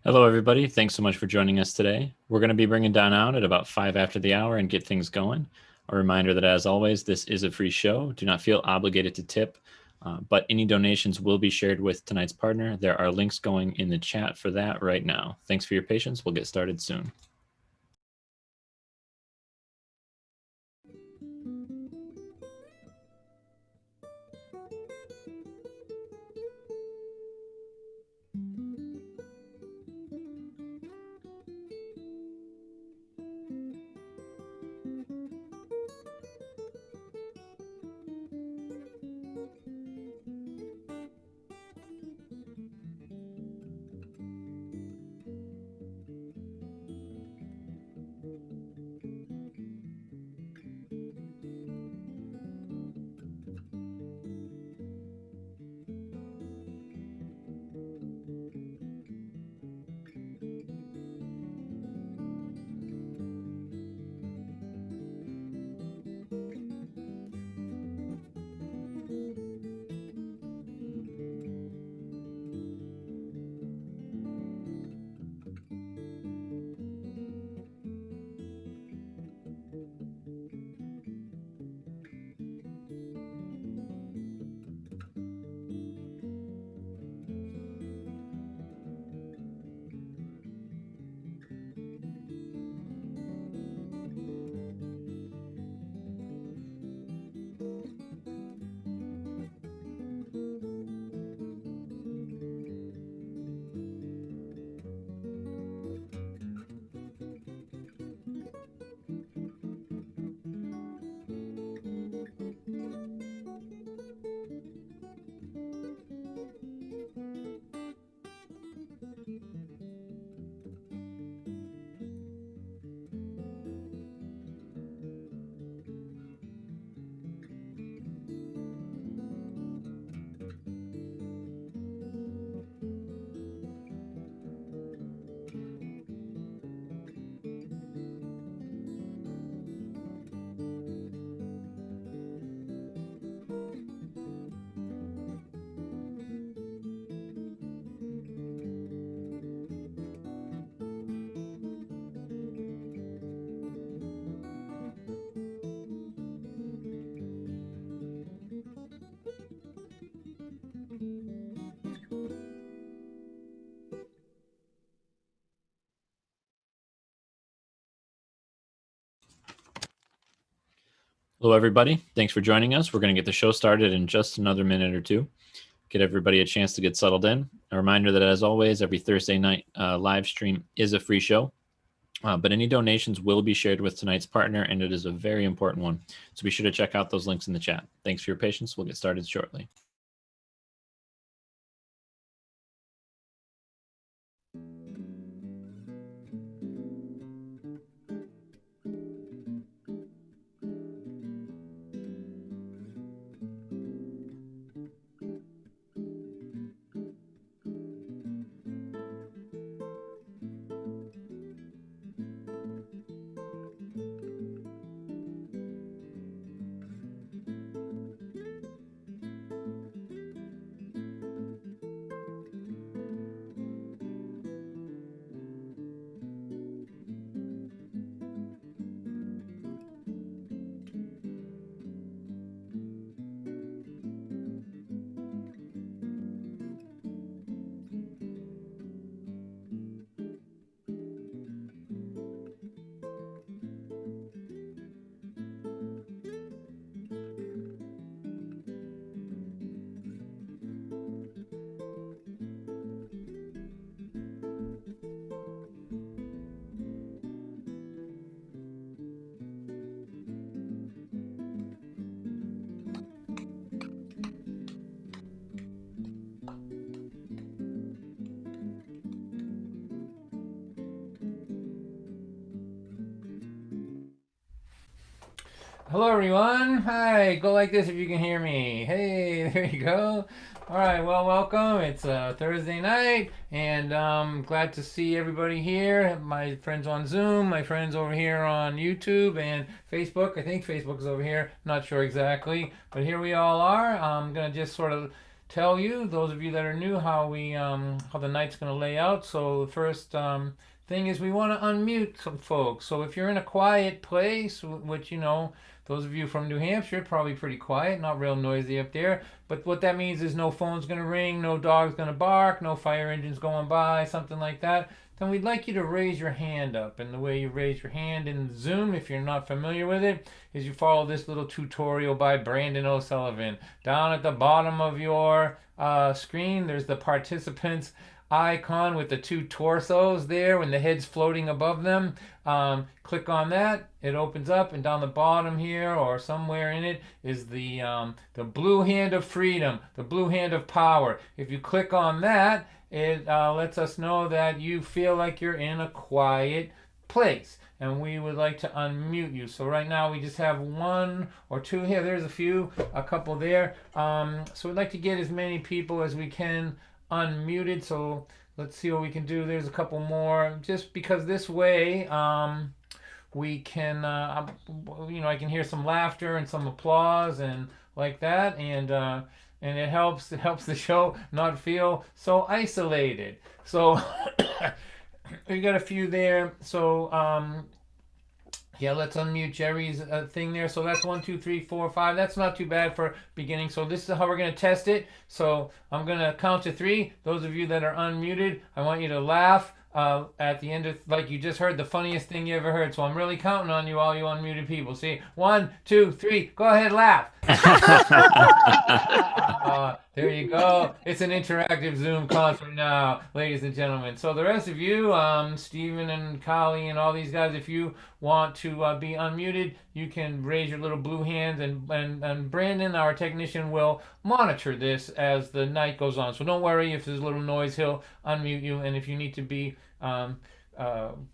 Hello, everybody. Thanks so much for joining us today. We're going to be bringing Don out at about 5 after the hour and get things going. A reminder that, as always, this is a free show. Do not feel obligated to tip, but any donations will be shared with tonight's partner. There are links going in the chat for that right now. Thanks for your patience. We'll get started soon. Hello, everybody. Thanks for joining us. We're going to get the show started in just another minute or two. Get everybody a chance to get settled in. A reminder that, as always, every Thursday night live stream is a free show. But any donations will be shared with tonight's partner, and it is a very important one. So be sure to check out those links in the chat. Thanks for your patience. We'll get started shortly. Hello everyone. Hi. Go like this if you can hear me. Hey, there you go. All right. Well, welcome. It's Thursday night, and glad to see everybody here. My friends on Zoom, my friends over here on YouTube and Facebook. I think Facebook is over here. Not sure exactly, but here we all are. I'm gonna just sort of tell you, those of you that are new, how the night's going to lay out. So the first thing is we want to unmute some folks. So if you're in a quiet place, which those of you from New Hampshire probably pretty quiet, not real noisy up there. But what that means is no phone's going to ring, no dog's going to bark, no fire engines going by, something like that. Then we'd like you to raise your hand up. And the way you raise your hand in Zoom, if you're not familiar with it, is you follow this little tutorial by Brandon O'Sullivan. Down at the bottom of your screen, there's the participants icon with the two torsos there when the head's floating above them. Click on that, it opens up, and down the bottom here or somewhere in it is the blue hand of freedom, the blue hand of power. If you click on that, it lets us know that you feel like you're in a quiet place, and we would like to unmute you. So right now we just have one or two here. There's a couple there. So we'd like to get as many people as we can unmuted. So let's see what we can do. There's a couple more, just because this way we can, I can hear some laughter and some applause and like that, and it helps the show not feel so isolated. So we got a few there. So yeah, let's unmute Jerry's thing there. So that's 1, 2, 3, 4, 5. That's not too bad for beginning. So this is how we're going to test it. So I'm going to count to 3. Those of you that are unmuted, I want you to laugh at the end of, like you just heard, the funniest thing you ever heard. So I'm really counting on you, all you unmuted people. See, 1, 2, 3. Go ahead, laugh. There you go. It's an interactive Zoom concert now, ladies and gentlemen. So the rest of you, Stephen and Kali and all these guys, if you want to be unmuted, you can raise your little blue hands, and Brandon, our technician, will monitor this as the night goes on. So don't worry if there's a little noise, he'll unmute you, and if you need to be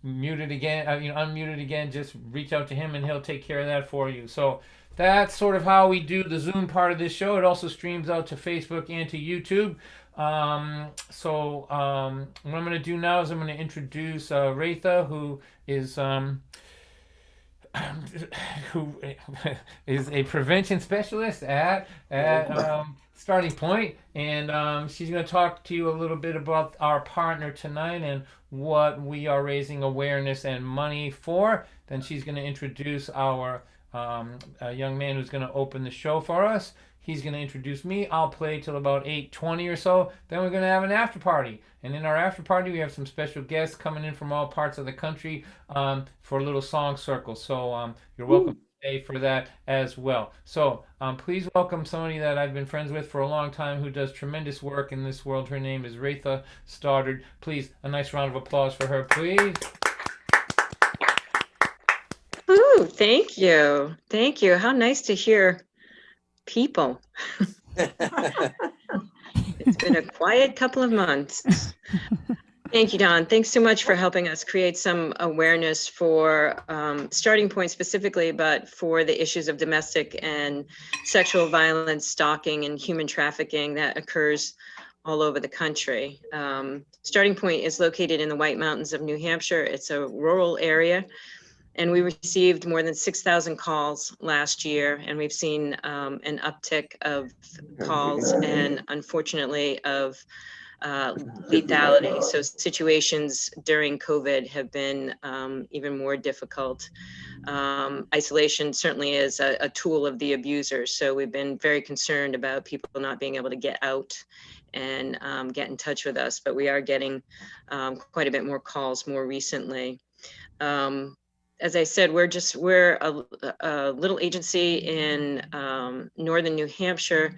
muted again, unmuted again, just reach out to him and he'll take care of that for you. So that's sort of how we do the Zoom part of this show. It also streams out to Facebook and to YouTube. What I'm going to do now is I'm going to introduce Retha, who is who is a prevention specialist at Starting Point, and she's going to talk to you a little bit about our partner tonight and what we are raising awareness and money for. Then she's going to introduce our a young man who's going to open the show for us. He's going to introduce me. I'll play till about 8:20 or so. Then we're going to have an after party. And in our after party, we have some special guests coming in from all parts of the country for a little song circle. So you're welcome to stay for that as well. So please welcome somebody that I've been friends with for a long time who does tremendous work in this world. Her name is Retha Stoddard. Please, a nice round of applause for her, please. Ooh, thank you. Thank you. How nice to hear people. It's been a quiet couple of months. Thank you, Don. Thanks so much for helping us create some awareness for Starting Point specifically, but for the issues of domestic and sexual violence, stalking, and human trafficking that occurs all over the country. Starting Point is located in the White Mountains of New Hampshire. It's a rural area. And we received more than 6,000 calls last year, and we've seen an uptick of calls and unfortunately of lethality. So situations during COVID have been even more difficult. Isolation certainly is a tool of the abusers. So we've been very concerned about people not being able to get out and get in touch with us, but we are getting quite a bit more calls more recently. As I said, we're a little agency in northern New Hampshire,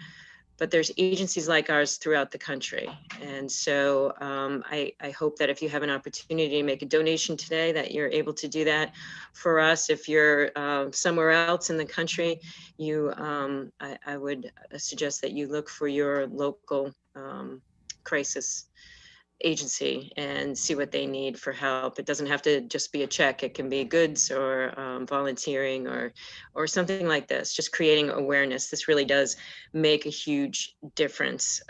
but there's agencies like ours throughout the country. And so I hope that if you have an opportunity to make a donation today, that you're able to do that for us. If you're somewhere else in the country, I would suggest that you look for your local crisis agency and see what they need for help. It doesn't have to just be a check. It can be goods or volunteering or something like this, just creating awareness. This really does make a huge difference.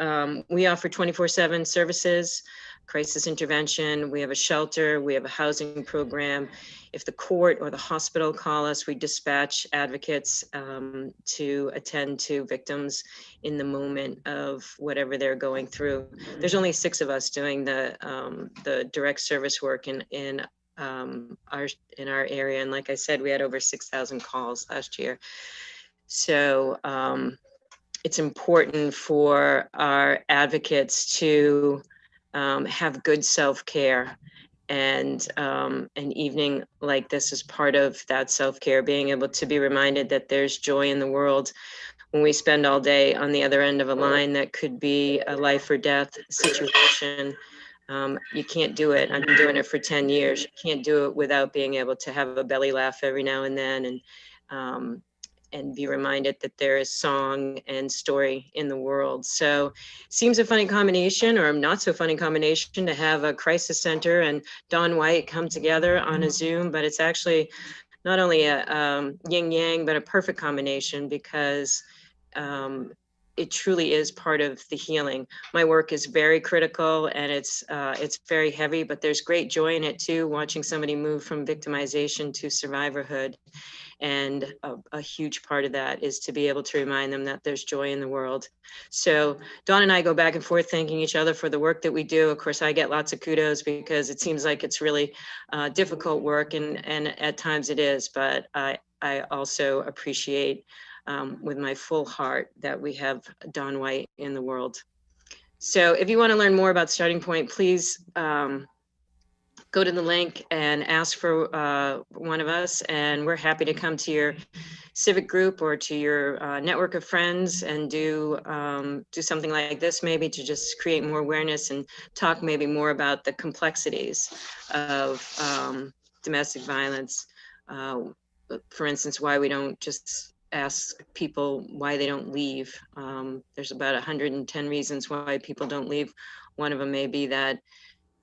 We offer 24/7 services crisis intervention. We have a shelter. We have a housing program. If the court or the hospital call us, we dispatch advocates to attend to victims in the moment of whatever they're going through. There's only 6 of us doing the direct service work in our area, and like I said, we had over 6,000 calls last year. So it's important for our advocates to have good self-care, and an evening like this is part of that self-care, being able to be reminded that there's joy in the world when we spend all day on the other end of a line that could be a life or death situation. You can't do it. I've been doing it for 10 years. You can't do it without being able to have a belly laugh every now and then, and be reminded that there is song and story in the world. So seems a funny combination, or not so funny combination, to have a crisis center and Don White come together on a Zoom, but it's actually not only a yin yang, but a perfect combination, because it truly is part of the healing. My work is very critical, and it's very heavy, but there's great joy in it too, watching somebody move from victimization to survivorhood. And a huge part of that is to be able to remind them that there's joy in the world. So Dawn and I go back and forth thanking each other for the work that we do. Of course, I get lots of kudos because it seems like it's really difficult work, and at times it is, but I also appreciate with my full heart that we have Dawn White in the world. So if you want to learn more about Starting Point, please go to the link and ask for one of us, and we're happy to come to your civic group or to your network of friends and do something like this, maybe to just create more awareness and talk maybe more about the complexities of domestic violence. For instance, why we don't just ask people why they don't leave. There's about 110 reasons why people don't leave. One of them may be that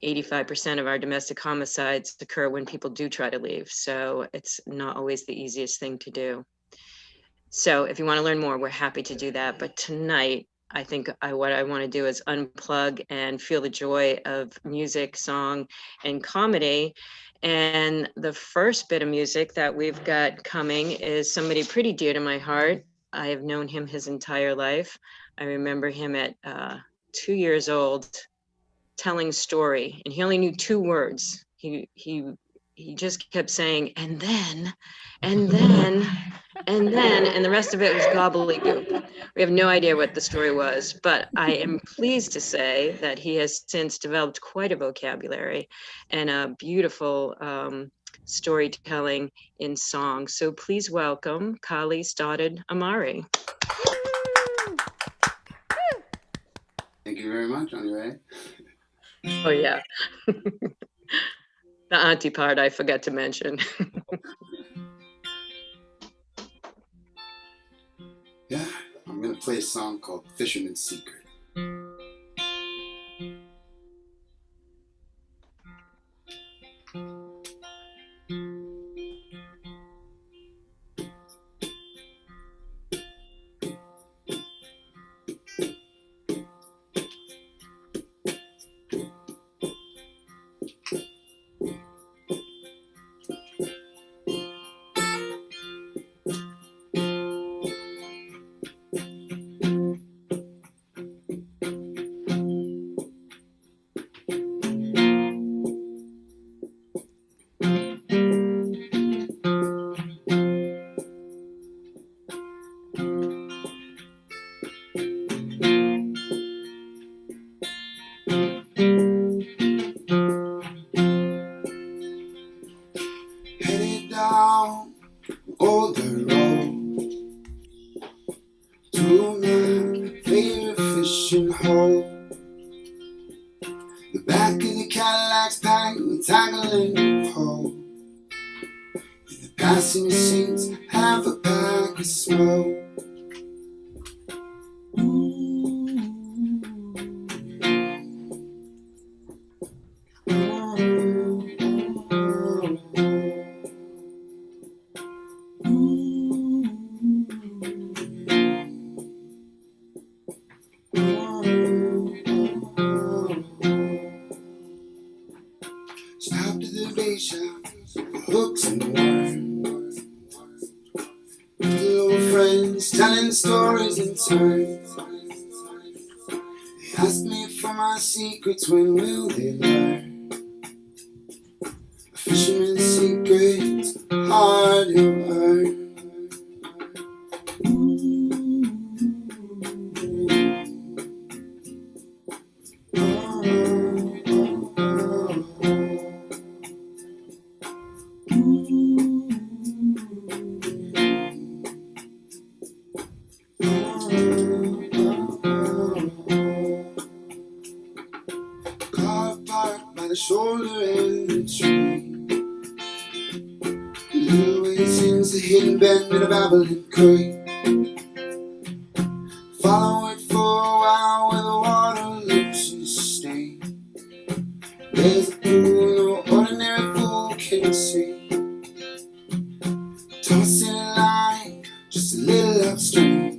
85% of our domestic homicides occur when people do try to leave. So it's not always the easiest thing to do. So if you want to learn more, we're happy to do that. But tonight, I think what I want to do is unplug and feel the joy of music, song, and comedy. And the first bit of music that we've got coming is somebody pretty dear to my heart. I have known him his entire life. I remember him at 2 years old telling story, and he only knew 2 words. He just kept saying, and then, and then, and then, and the rest of it was gobbledygook. We have no idea what the story was, but I am pleased to say that he has since developed quite a vocabulary and a beautiful storytelling in song. So please welcome Kali Stoddard Amari. Thank you very much, Andre. Oh yeah. The auntie part I forgot to mention. Yeah, I'm gonna play a song called Fisherman's Secret. Headed down older road to my favorite fishing hole. The back of the Cadillac's packed with tackling pole. The passenger seats have a pack of smoke. friends telling stories in turn. They ask me for my secrets, when will they learn? A fisherman's secret's hard to earn. Car parked by the shoulder and the tree. A little ways into the hidden bend in a babbling creek. Follow it for a while where the water loses steam. There's a pool no ordinary fool can see. Tossing a line just a little upstream.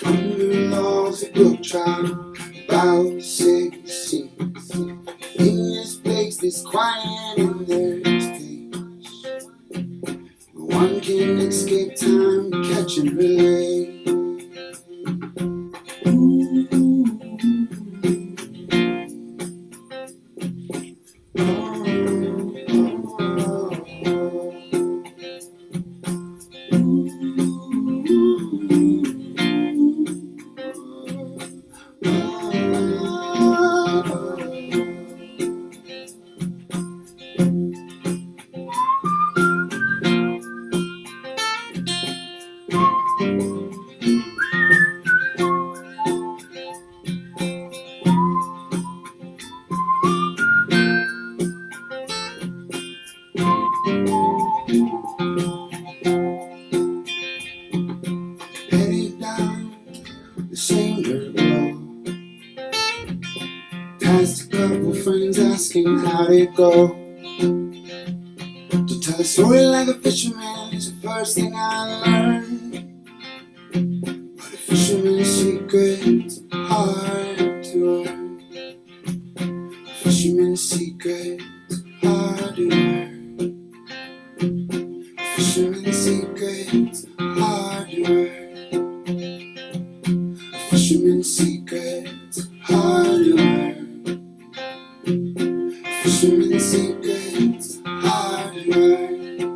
Under logs a brook trout about 16. In this place there's quiet and there's peace. One can escape time, catch and relate. Headed down the same dirt road. Past a couple friends asking how'd it go. To tell a story like a fisherman is the first thing I learned. But a fisherman's secret's hard to earn. A fisherman's secret's hard to earn. A fisherman's secret's hard to earn. Fisherman's secrets hard to earn. Fisherman's secrets hard to earn.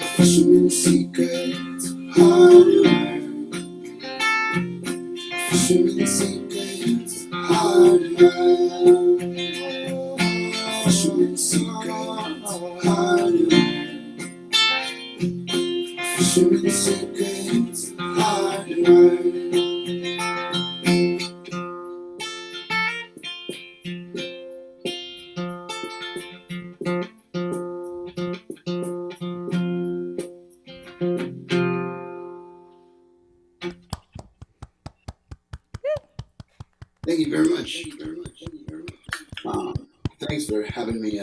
Fisherman's secrets hard to earn. Fisherman's secrets hard to earn. Fisherman's secrets hard to earn. Fisherman's secrets hard to earn. Thank you very much. Thanks for having me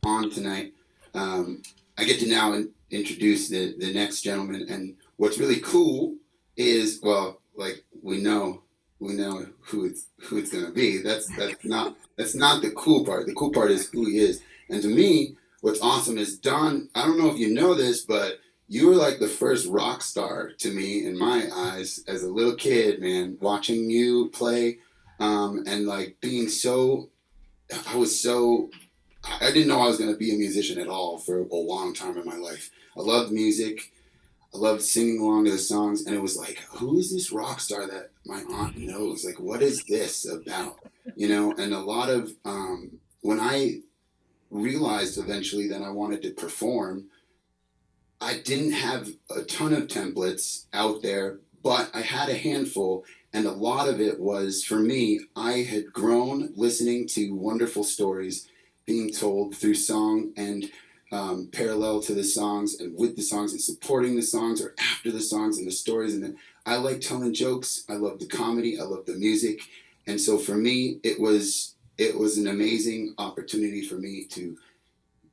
on tonight. I get to now introduce the next gentleman, and what's really cool is, well, like we know who it's gonna be. That's not the cool part. The cool part is who he is. And to me, what's awesome is Don. I don't know if you know this, but you were like the first rock star to me in my eyes as a little kid, man. Watching you play. And like being so, I didn't know I was going to be a musician at all for a long time in my life. I loved music. I loved singing along to the songs. And it was like, who is this rock star that my aunt knows? Like, what is this about? You know, and a lot of, when I realized eventually that I wanted to perform, I didn't have a ton of templates out there, but I had a handful. And a lot of it was, for me, I had grown listening to wonderful stories being told through song and parallel to the songs and with the songs and supporting the songs or after the songs and the stories. And I like telling jokes. I love the comedy. I love the music. And so for me, it was an amazing opportunity for me to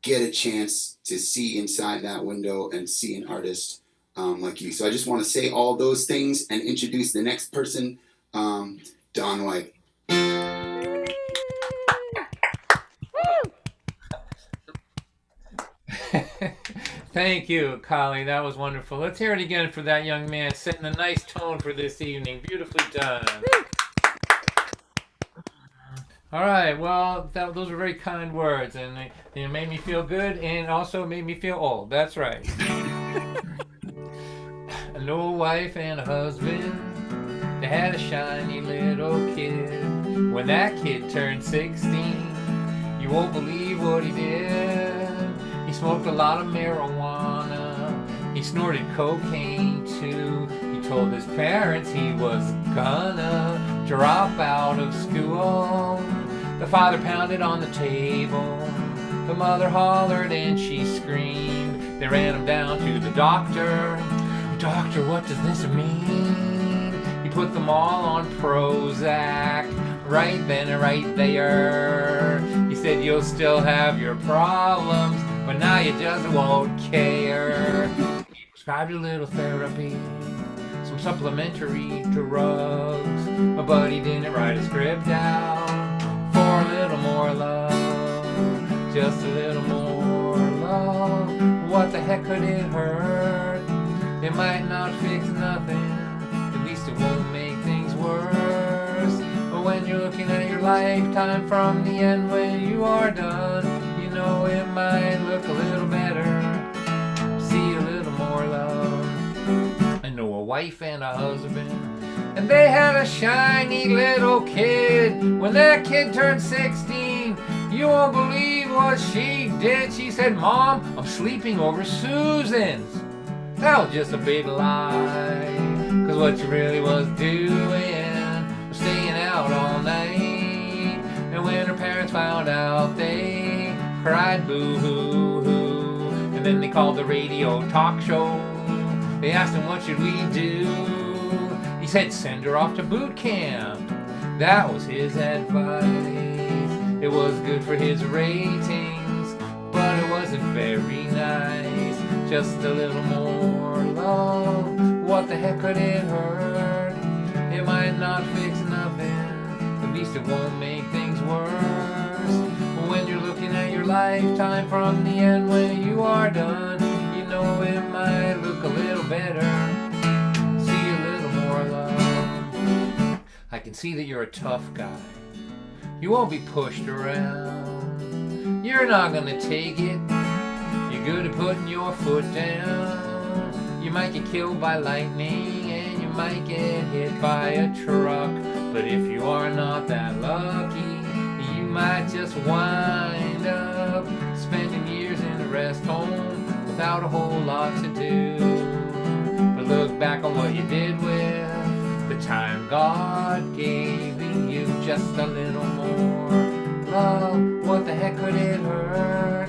get a chance to see inside that window and see an artist like you. So I just want to say all those things and introduce the next person, Don White. Thank you, Kali. That was wonderful. Let's hear it again for that young man, setting a nice tone for this evening. Beautifully done. All right. Well, those were very kind words, and they made me feel good, and also made me feel old. That's right. An old wife and a husband. They had a shiny little kid. When that kid turned 16, you won't believe what he did. He smoked a lot of marijuana. He snorted cocaine too. He told his parents he was gonna drop out of school. The father pounded on the table. The mother hollered and she screamed. They ran him down to the doctor. Doctor, what does this mean? He put them all on Prozac. Right then and right there. He said you'll still have your problems, but now you just won't care. He prescribed a little therapy, some supplementary drugs. My buddy didn't write a script down for a little more love, just a little more love. What the heck could it hurt? It might not fix nothing, at least it won't make things worse. But when you're looking at your lifetime from the end when you are done, you know it might look a little better, see a little more love. I know a wife and a husband, and they had a shiny little kid. When that kid turned 16, you won't believe what she did. She said, "Mom, I'm sleeping over Susan's." That was just a big lie, cause what she really was doing was staying out all night. And when her parents found out, they cried boo-hoo-hoo. And then they called the radio talk show. They asked him, what should we do? He said, send her off to boot camp. That was his advice. It was good for his ratings, but it wasn't very nice. Just a little more love. What the heck could it hurt? It might not fix nothing, at least it won't make things worse. When you're looking at your lifetime from the end when you are done, you know it might look a little better, see a little more love. I can see that you're a tough guy. You won't be pushed around. You're not gonna take it. You're good at putting your foot down. You might get killed by lightning and you might get hit by a truck. But if you are not that lucky, you might just wind up spending years in a rest home without a whole lot to do. But look back on what you did with the time God gave you, just a little more love. What the heck could it hurt?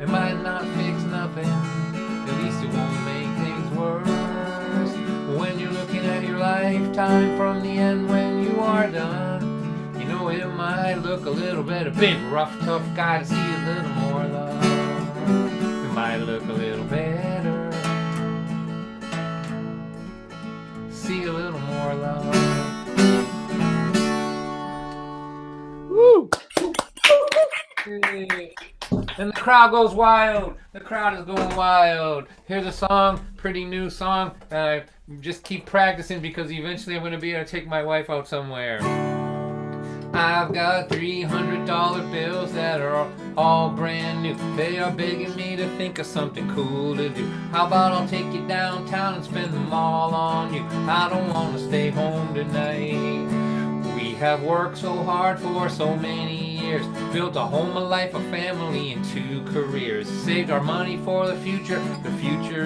It might not fix nothing, at least it won't make things worse. When you're looking at your lifetime from the end when you are done, you know it might look a little better. Big, rough, tough guy to see a little more love. It might look a little better, see a little more love. Woo! Hey. And the crowd goes wild. The crowd is going wild. Here's a song, pretty new song. Just keep practicing because eventually I'm going to be able to take my wife out somewhere. I've got $300 bills that are all brand new. They are begging me to think of something cool to do. How about I'll take you downtown and spend them all on you? I don't want to stay home tonight. We have worked so hard for so many years, built a home, a life, a family, and 2 careers. Saved our money for the future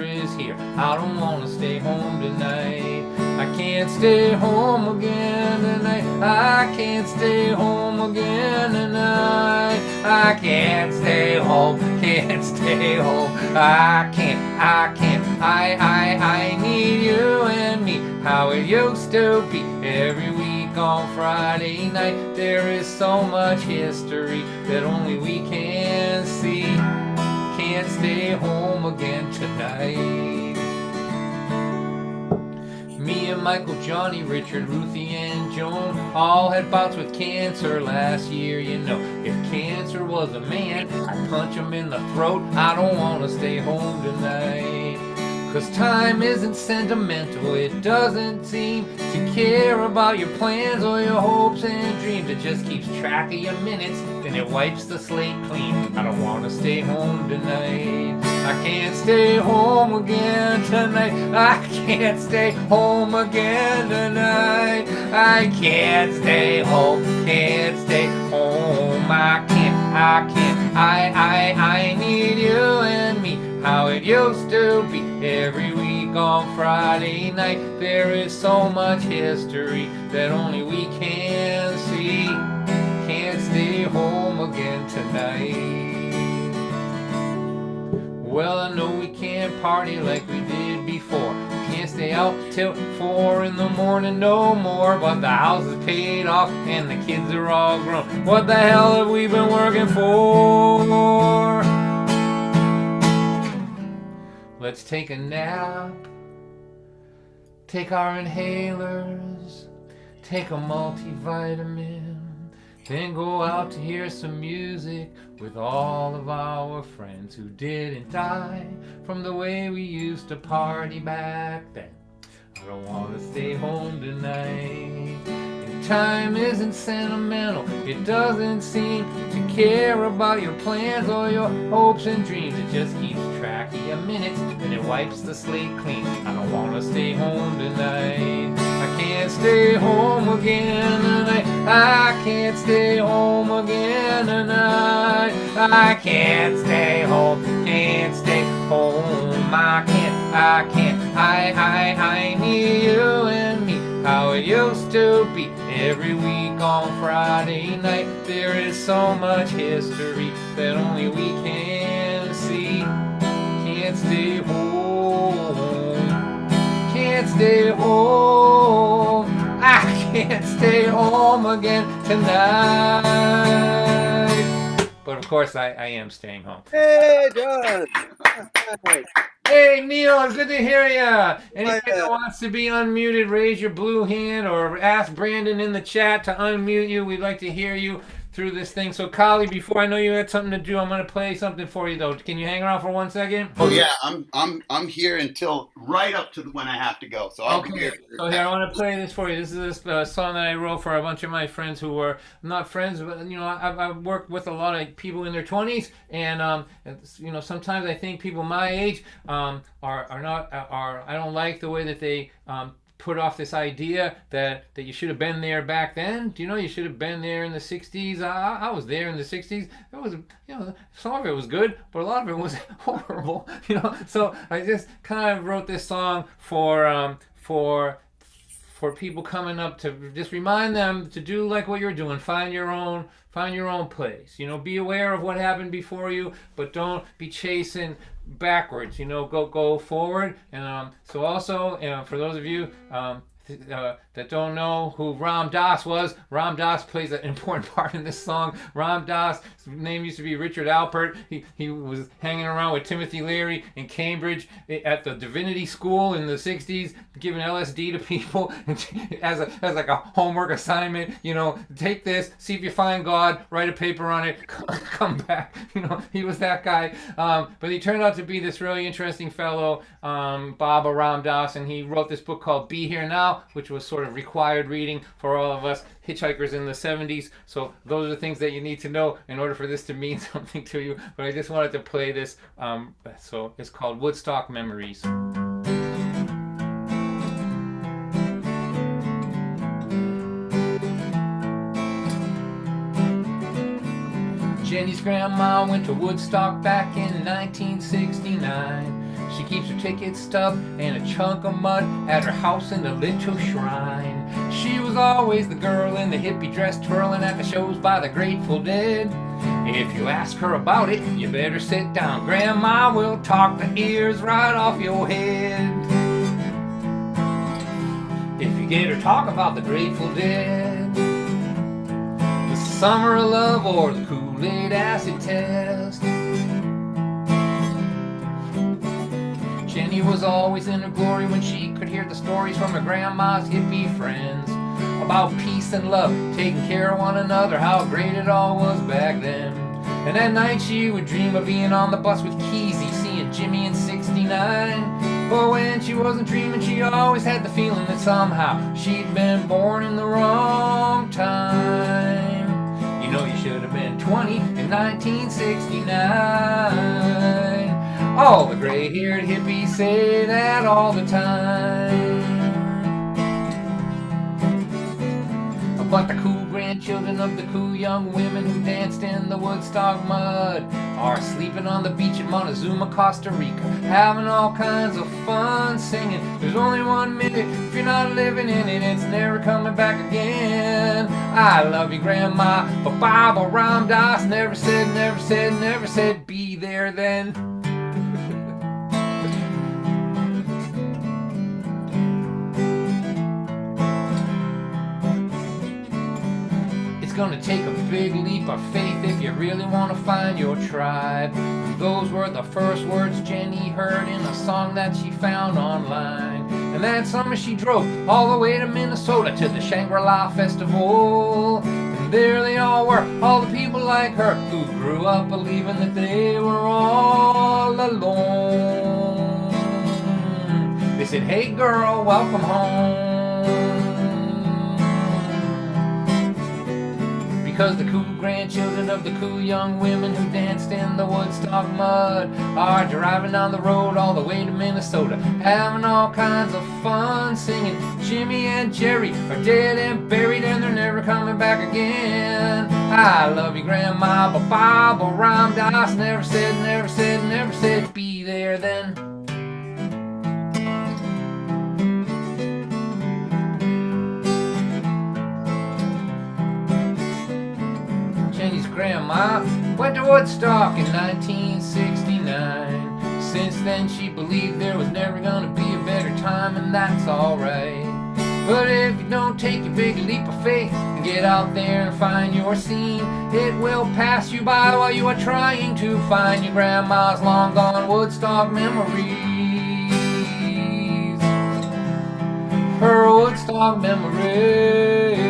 is here. I don't want to stay home tonight. I can't stay home again tonight. I can't stay home again tonight. I can't stay home, can't stay home. I can't, I need you and me, how it used to be every week. On Friday night, there is so much history that only we can see. Can't stay home again tonight. Me Billy and Michael, Johnny, Richard, Ruthie, and Joan all had bouts with cancer last year. You know, if cancer was a man, I'd punch him in the throat. I don't want to stay home tonight. 'Cause time isn't sentimental, it doesn't seem to care about your plans or your hopes and dreams. It just keeps track of your minutes, then it wipes the slate clean. I don't want to stay home tonight. I can't stay home again tonight. I can't stay home again tonight. I can't stay home, can't stay home. I need you and me. How it used to be every week on Friday night. There is so much history that only we can see. Can't stay home again tonight. Well, I know we can't party like we did before. Can't stay out till 4 in the morning no more. But the house is paid off and the kids are all grown. What the hell have we been working for? Let's take a nap, take our inhalers, take a multivitamin, then go out to hear some music with all of our friends who didn't die from the way we used to party back then. I don't want to stay home tonight. And time isn't sentimental, it doesn't seem to care about your plans or your hopes and dreams. It just keeps track of your minutes, and it wipes the slate clean. I don't want to stay home tonight. I can't stay home again tonight. I can't stay home again tonight. I can't stay home, can't stay home. I need you and me. How it used to be every week on Friday night. There is so much history that only we can see. Can't stay home, can't stay home. I can't stay home again tonight. But of course I am staying home. Hey, John. Hey, Neil, it's good to hear ya. Anybody that wants to be unmuted, raise your blue hand or ask Brandon in the chat to unmute you. We'd like to hear you through this thing. So, Kali, before I know you had something to do, I'm going to play something for you, though. Can you hang around for 1 second? Oh yeah, I'm here until right up to when I have to go. So I'll be here. So here, I want to play this for you. This is a song that I wrote for a bunch of my friends who were not friends, but you know, I've worked with a lot of people in their 20s, and you know, sometimes I think people my age are I don't like the way that they put off this idea that you should have been there back then. Do you know you should have been there in the 60s? I was there in the 60s. It was, you know, some of it was good, but a lot of it was horrible, you know. So I just kind of wrote this song for people coming up, to just remind them to do like what you're doing. Find your own place. You know, be aware of what happened before you, but don't be chasing backwards. You know, go forward. And so also, for those of you that don't know who Ram Dass was, Ram Dass plays an important part in this song. Ram Dass, his name used to be Richard Alpert. He was hanging around with Timothy Leary in Cambridge at the Divinity School in the 60s, giving LSD to people as like a homework assignment. You know, take this, see if you find God, write a paper on it, come back. You know, he was that guy. But he turned out to be this really interesting fellow, Baba Ram Dass, and he wrote this book called Be Here Now, which was sort of required reading for all of us hitchhikers in the 70s. So those are the things that you need to know in order for this to mean something to you. But I just wanted to play this. So it's called Woodstock Memories. Jenny's grandma went to Woodstock back in 1969. She keeps her ticket stub and a chunk of mud at her house in the little shrine. She was always the girl in the hippie dress twirling at the shows by the Grateful Dead. If you ask her about it, you better sit down. Grandma will talk the ears right off your head. If you get her talk about the Grateful Dead, the Summer of Love or the Kool-Aid acid test, Jenny was always in her glory when she could hear the stories from her grandma's hippie friends about peace and love, taking care of one another, how great it all was back then. And at night she would dream of being on the bus with Keezy, seeing Jimmy in 69. But when she wasn't dreaming, she always had the feeling that somehow she'd been born in the wrong time. You know you should have been 20 in 1969. All the gray-haired hippies say that all the time. But the cool grandchildren of the cool young women who danced in the Woodstock mud are sleeping on the beach in Montezuma, Costa Rica, having all kinds of fun singing. There's only 1 minute, if you're not living in it, it's never coming back again. I love you, Grandma, but Baba Ram Dass never said, be there then. It's gonna take a big leap of faith if you really want to find your tribe. Those were the first words Jenny heard in a song that she found online. And that summer she drove all the way to Minnesota to the Shangri-La Festival. And there they all were, all the people like her who grew up believing that they were all alone. They said, hey girl, welcome home. Because the cool grandchildren of the cool young women who danced in the Woodstock mud are driving down the road all the way to Minnesota, having all kinds of fun singing. Jimmy and Jerry are dead and buried and they're never coming back again. I love you, Grandma, but Baba Ram Dass never said, be there then. Jenny's grandma went to Woodstock in 1969. Since then she believed there was never gonna be a better time, and that's alright. But if you don't take your big leap of faith and get out there and find your scene, it will pass you by while you are trying to find your grandma's long gone Woodstock memories. Her Woodstock memories.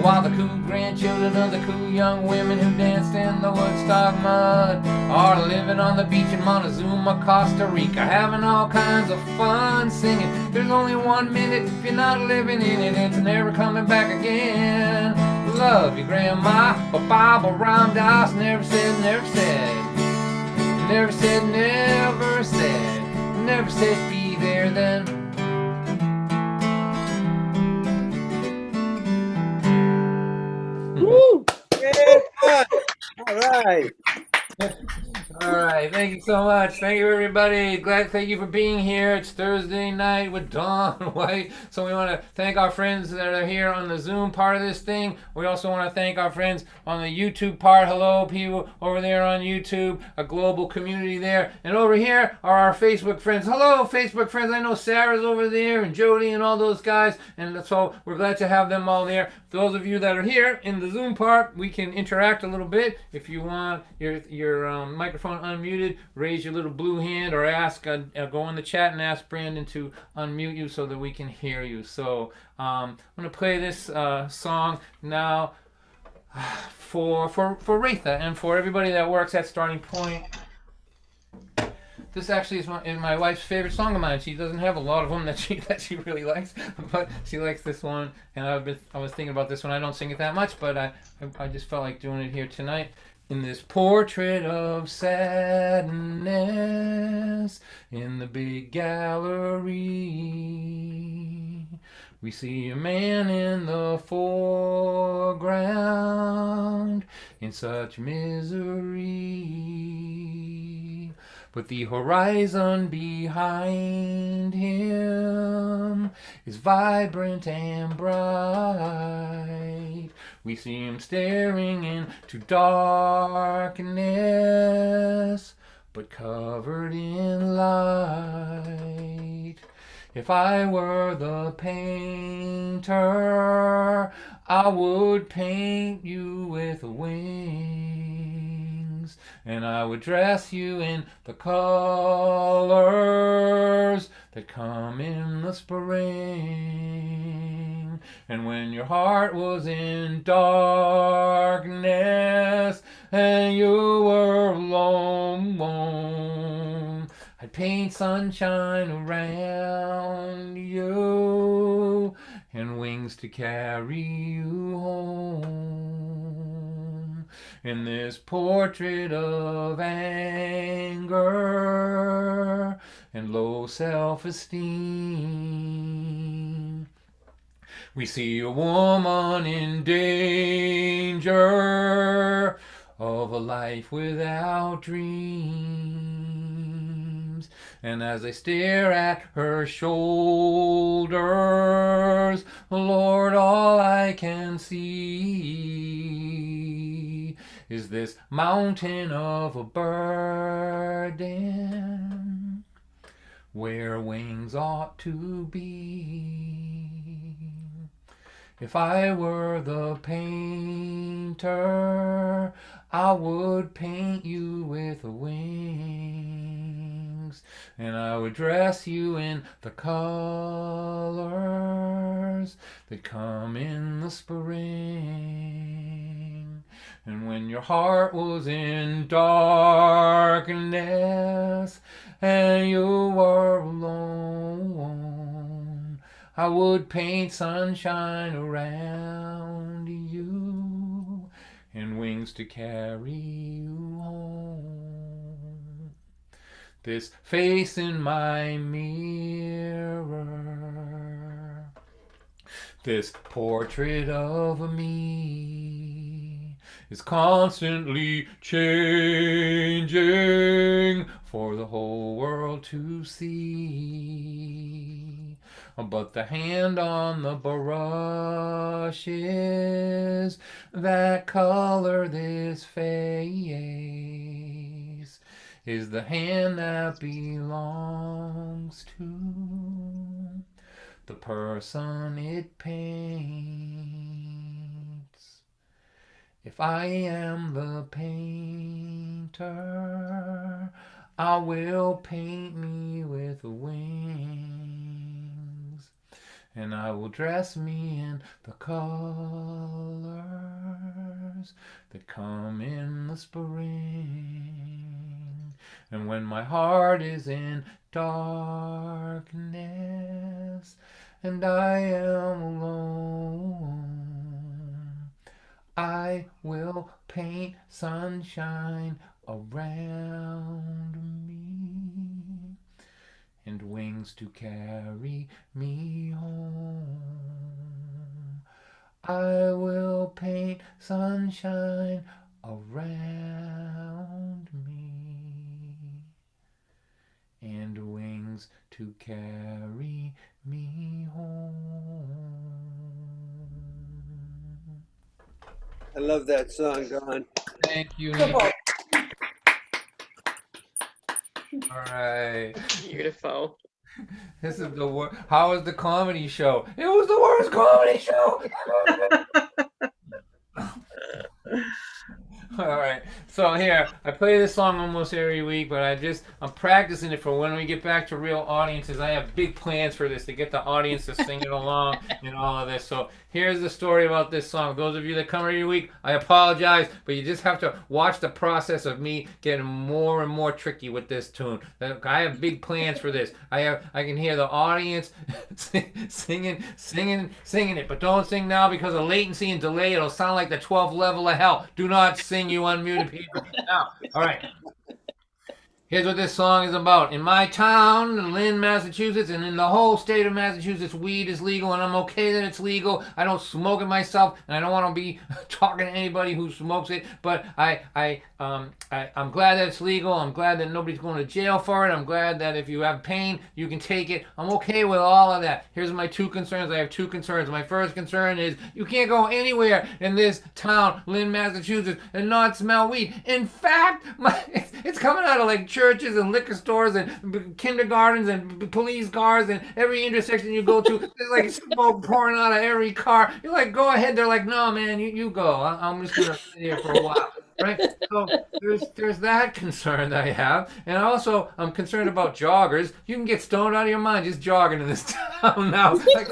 While the cool grandchildren of the cool young women who danced in the Woodstock mud are living on the beach in Montezuma, Costa Rica, having all kinds of fun singing. There's only 1 minute, if you're not living in it, it's never coming back again. Love you, Grandma, but Baba Ram Dass never said, be there then. Woo! Yeah. All right. All right, thank you so much. Thank you, everybody. Thank you for being here. It's Thursday night with Dawn White. So we want to thank our friends that are here on the Zoom part of this thing. We also want to thank our friends on the YouTube part. Hello, people over there on YouTube, a global community there. And over here are our Facebook friends. Hello, Facebook friends. I know Sarah's over there and Jody and all those guys. And so we're glad to have them all there. Those of you that are here in the Zoom part, we can interact a little bit. If you want your microphone unmuted, raise your little blue hand or ask, go in the chat and ask Brandon to unmute you so that we can hear you. So I'm going to play this song now for Retha and for everybody that works at Starting Point. This actually is my wife's favorite song of mine. She doesn't have a lot of them that she really likes, but she likes this one. And I was thinking about this one. I don't sing it that much, but I just felt like doing it here tonight. In this portrait of sadness in the big gallery, we see a man in the foreground in such misery. But the horizon behind him is vibrant and bright. We see him staring into darkness, but covered in light. If I were the painter, I would paint you with wings and I would dress you in the colors that come in the spring. And when your heart was in darkness and you were alone, I'd paint sunshine around you and wings to carry you home. In this portrait of anger and low self-esteem, we see a woman in danger of a life without dreams. And as I stare at her shoulders, Lord, all I can see is this mountain of a burden where wings ought to be. If I were the painter, I would paint you with wings, and I would dress you in the colors that come in the spring. And when your heart was in darkness and you were alone, I would paint sunshine around you and wings to carry you home. This face in my mirror, this portrait of me, is constantly changing for the whole world to see. But the hand on the brushes that color this face is the hand that belongs to the person it paints. If I am the painter, I will paint me with wings, and I will dress me in the colors that come in the spring. And when my heart is in darkness and I am alone, I will paint sunshine around me and wings to carry me home. I will paint sunshine around me and wings to carry me home. I love that song, Don. Thank you, Come Nick. on. All right. Beautiful. This is the worst. How was the comedy show? It was the worst comedy show. All right. So here, I play this song almost every week, but I'm practicing it for when we get back to real audiences. I have big plans for this to get the audience to sing it along and all of this. So here's the story about this song. Those of you that come every week, I apologize, but you just have to watch the process of me getting more and more tricky with this tune. I have big plans for this. I can hear the audience singing it, but don't sing now because of latency and delay. It'll sound like the 12th level of hell. Do not sing, you unmuted people. Now, all right. Here's what this song is about. In my town, Lynn, Massachusetts, and in the whole state of Massachusetts, weed is legal, and I'm okay that it's legal. I don't smoke it myself, and I don't want to be talking to anybody who smokes it. But I'm glad that it's legal. I'm glad that nobody's going to jail for it. I'm glad that if you have pain, you can take it. I'm okay with all of that. Here's my two concerns. I have two concerns. My first concern is you can't go anywhere in this town, Lynn, Massachusetts, and not smell weed. In fact, it's coming out of like churches and liquor stores and kindergartens and police cars and every intersection you go to. There's like smoke pouring out of every car. You're like, go ahead. They're like, no, man, you go. I'm just gonna sit here for a while. right? So there's that concern that I have, and also I'm concerned about joggers. You can get stoned out of your mind just jogging in this town now. Like,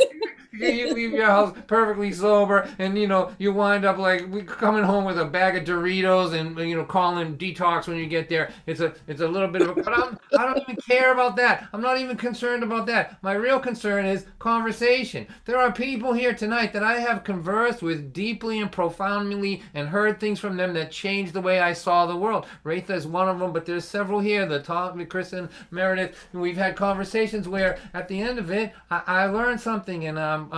you leave your house perfectly sober, and you wind up like coming home with a bag of Doritos, and calling detox when you get there. It's a little bit of a, but I don't even care about that. I'm not even concerned about that. My real concern is conversation. There are people here tonight that I have conversed with deeply and profoundly and heard things from them that changed the way I saw the world. Ratha is one of them, but there's several here. The talk with Chris and Meredith. We've had conversations where at the end of it, I learned something, and I'm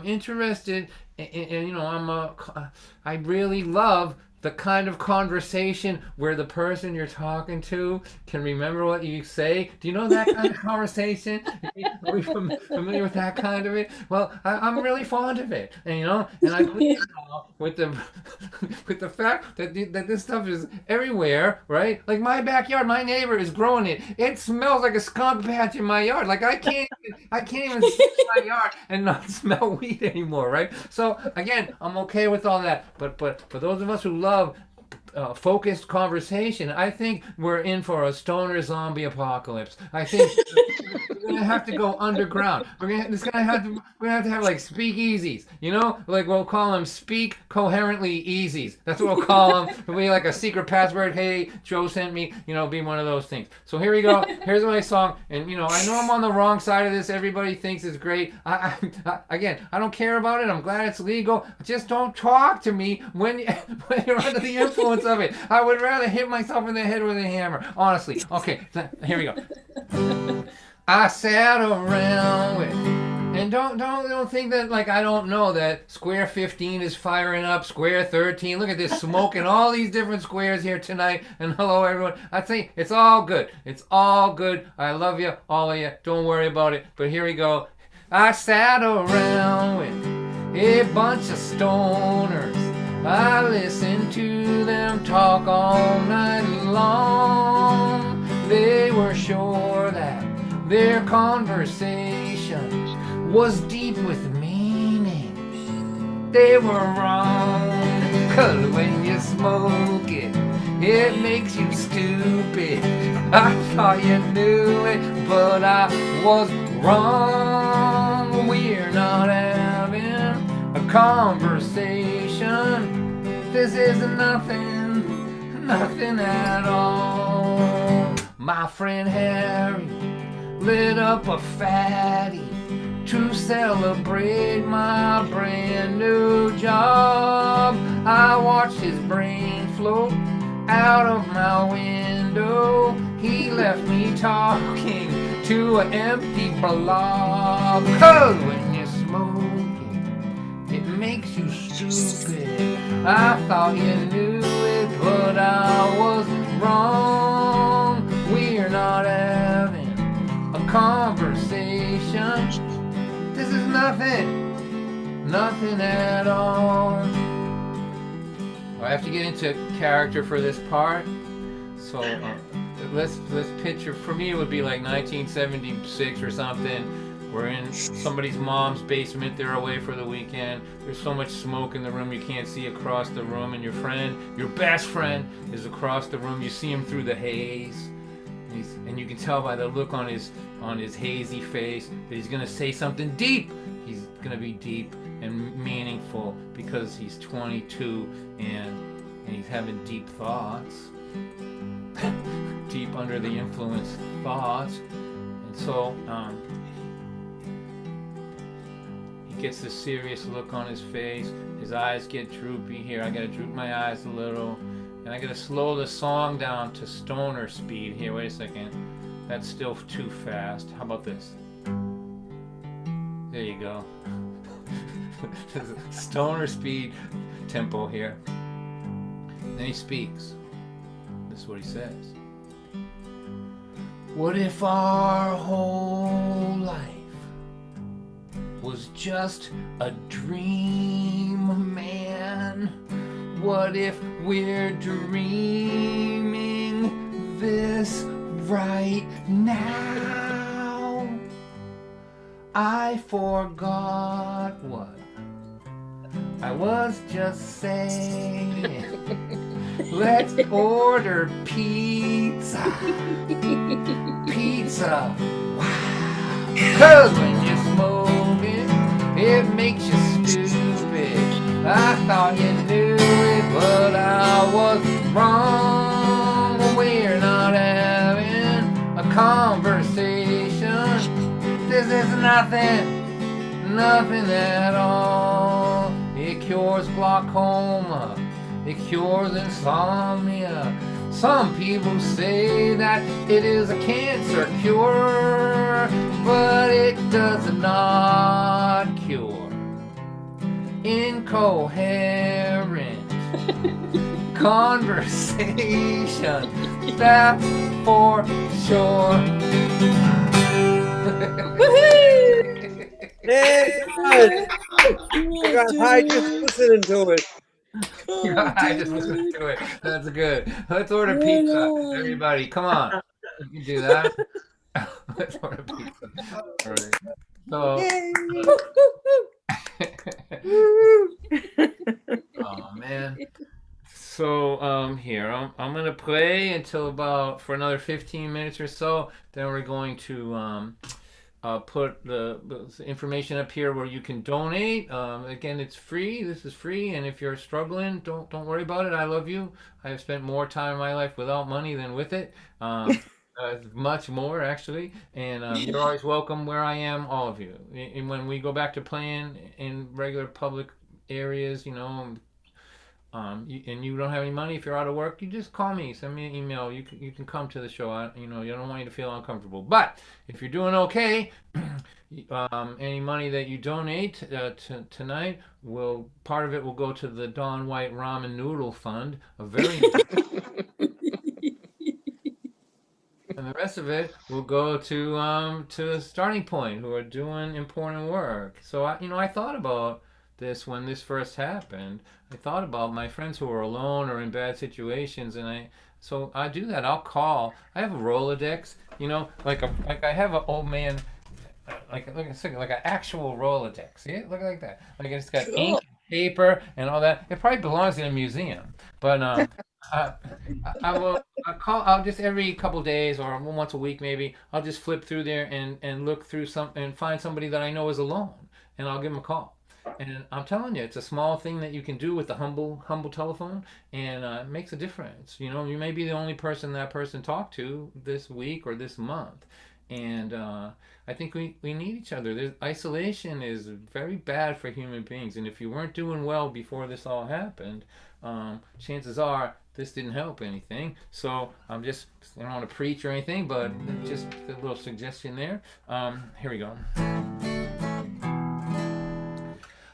interested, and I really love the kind of conversation where the person you're talking to can remember what you say. Do you know that kind of conversation? Are we familiar with that kind of it? Well, I'm really fond of it, and I believe with the fact that this stuff is everywhere, right? Like my backyard, my neighbor is growing it. It smells like a skunk patch in my yard. Like I can't even sit in my yard and not smell weed anymore, right? So again, I'm okay with all that, but for those of us who love focused conversation, I think we're in for a stoner zombie apocalypse. I think we're gonna have to go underground. We're gonna have to have like speakeasies, like we'll call them speak coherently easies. That's what we'll call them. It'll be like a secret password. Hey, Joe sent me. Be one of those things. So here we go. Here's my song, and I know I'm on the wrong side of this. Everybody thinks it's great. Again, I don't care about it. I'm glad it's legal. Just don't talk to me when you're under the influence of it. I would rather hit myself in the head with a hammer. Honestly. Okay, here we go. I sat around with, and don't think that like I don't know that square 15 is firing up, square 13. Look at this smoke in all these different squares here tonight. And hello everyone. I'd say it's all good. It's all good. I love you, all of you. Don't worry about it. But here we go. I sat around with a bunch of stoners. I listened to them talk all night long. They were sure that their conversation was deep with meaning. They were wrong, 'cause when you smoke it, it makes you stupid. I thought you knew it, but I was wrong. We're not having a conversation. This is nothing at all. My friend Harry lit up a fatty to celebrate my brand new job. I watched his brain float out of my window. He left me talking to an empty blob. 'Cause when you smoke it makes you stupid. I thought you knew it, but I was wrong. We're not having a conversation. This is nothing at all. I have to get into character for this part, so let's picture. For me, it would be like 1976 or something. We're in somebody's mom's basement. They're away for the weekend. There's so much smoke in the room you can't see across the room, and your best friend, is across the room. You see him through the haze, and you can tell by the look on his hazy face that he's gonna say something deep. He's gonna be deep and meaningful because he's 22 and he's having deep thoughts, deep under the influence thoughts, and so he gets this serious look on his face. His eyes get droopy here. I gotta droop my eyes a little, and I gotta slow the song down to stoner speed here. Wait a second. That's still too fast. How about this? There you go. Stoner speed tempo here. Then he speaks. This is what he says. What if our whole life was just a dream, man? What if we're dreaming this right now? I forgot what I was just saying. Let's order pizza. Pizza. Wow. 'Cause when you're smoking, it makes you stupid. I thought you knew it, but I was wrong. We're not having a conversation. This is nothing at all. It cures glaucoma. It cures insomnia. Some people say that it is a cancer cure, but it does not cure incoherent conversation. That's for sure. Hey, God. I got high just listening to it. I just listened to it. That's good. Let's order pizza. Everybody, come on. You can do that. Let's order pizza. All right. Oh man. So here I'm gonna play until for another 15 minutes or so. Then we're going to put the information up here where you can donate. Again, it's free. This is free, and if you're struggling, don't worry about it. I love you. I have spent more time in my life without money than with it. Much more actually, and you're always welcome where I am, all of you. And when we go back to playing in regular public areas, and you don't have any money, if you're out of work, you just call me, send me an email. You can come to the show. I don't want you to feel uncomfortable. But if you're doing okay, any money that you donate tonight part of it will go to the Dawn White Ramen Noodle Fund, a very and the rest of it will go to Starting Point, who are doing important work. So I thought about this when this first happened. I thought about my friends who are alone or in bad situations, and so I do that. I'll call. I have a Rolodex, like I have an old man, like an actual Rolodex. See it? Look like that. Like it's got ink, paper, and all that. It probably belongs in a museum, but I'll just every couple days or once a week maybe, I'll just flip through there and look through and find somebody that I know is alone, and I'll give them a call. And I'm telling you, it's a small thing that you can do with the humble telephone, and it makes a difference. You may be the only person that person talked to this week or this month, and I think we need each other. Isolation is very bad for human beings, and if you weren't doing well before this all happened, chances are this didn't help anything. So I don't want to preach or anything, but just a little suggestion there. Here we go.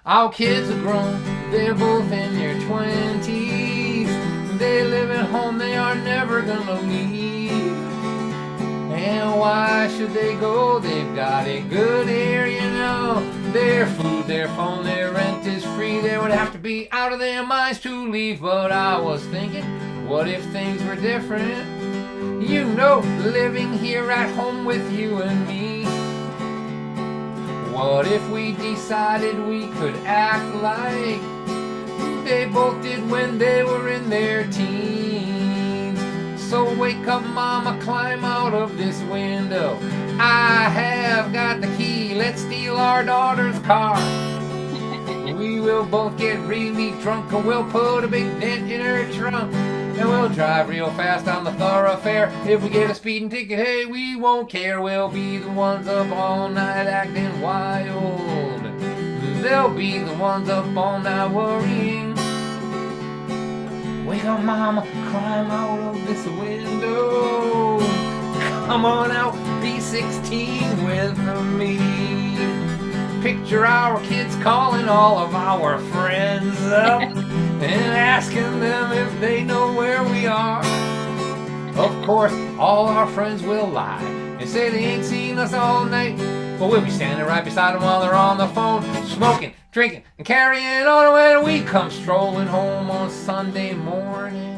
Our kids are grown, they're both in their 20s. They live at home, they are never gonna leave. And why should they go? They've got it good here, Their food, their phone, their rent is free. They would have to be out of their minds to leave. But I was thinking, what if things were different? Living here at home with you and me. What if we decided we could act like they both did when they were in their teens? So wake up, mama, climb out of this window. I have got the key, let's steal our daughter's car. We will both get really drunk and we'll put a big dent in her trunk. And we'll drive real fast on the thoroughfare. If we get a speeding ticket, hey, we won't care. We'll be the ones up all night acting wild. They'll be the ones up all night worrying. Wake up, mama, climb out of this window. Come on out, be 16 with me. Picture our kids calling all of our friends up and asking them if they know where we are. Of course, all our friends will lie and say they ain't seen us all night. But we'll be standing right beside them while they're on the phone, smoking, drinking, and carrying on when we come strolling home on Sunday morning.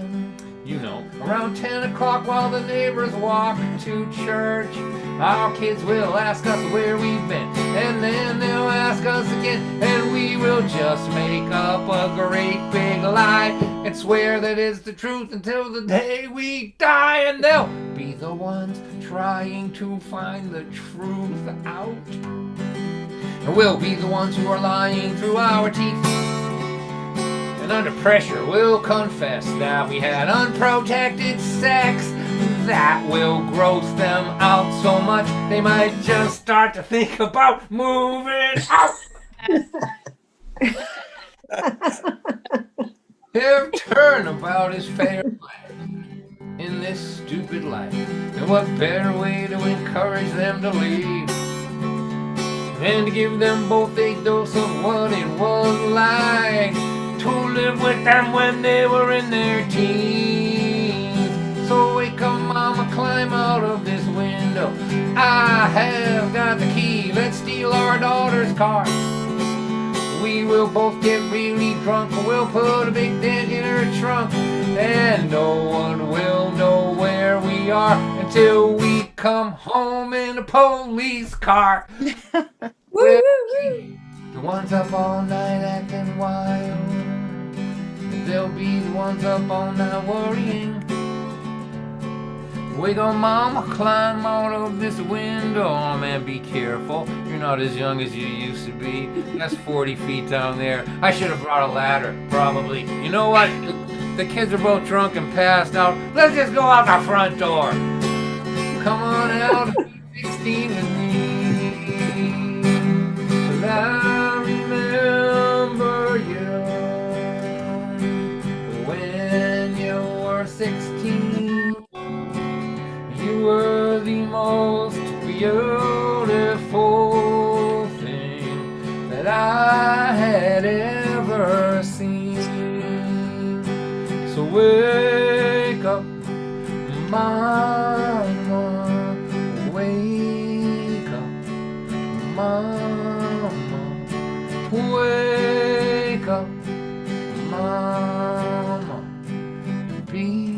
Around 10 o'clock while the neighbors walk to church. Our kids will ask us where we've been, and then they'll ask us again, and we will just make up a great big lie and swear that it's the truth until the day we die. And they'll be the ones trying to find the truth out. And we'll be the ones who are lying through our teeth. And under pressure we'll confess that we had unprotected sex. That will gross them out so much they might just start to think about moving out. Their turnabout is fair in this stupid life. And what better way to encourage them to leave than to give them both a dose of what it was like to live with them when they were in their teens. So wake up, mama, climb out of this window. I have got the key. Let's steal our daughter's car. We will both get really drunk. We'll put a big dent in her trunk, and no one will know where we are until we come home in a police car. We'll be the ones up all night acting wild. They'll be the ones up all night worrying. Wake up, mama, climb out of this window. Oh man, be careful. You're not as young as you used to be. That's 40 feet down there. I should have brought a ladder, probably. You know what? The kids are both drunk and passed out. Let's just go out the front door. Come on out, 16 with me. 'Cause I remember you when you were 16. You were the most beautiful thing that I had ever seen. So wake up, mama, wake up, mama, wake up, mama, be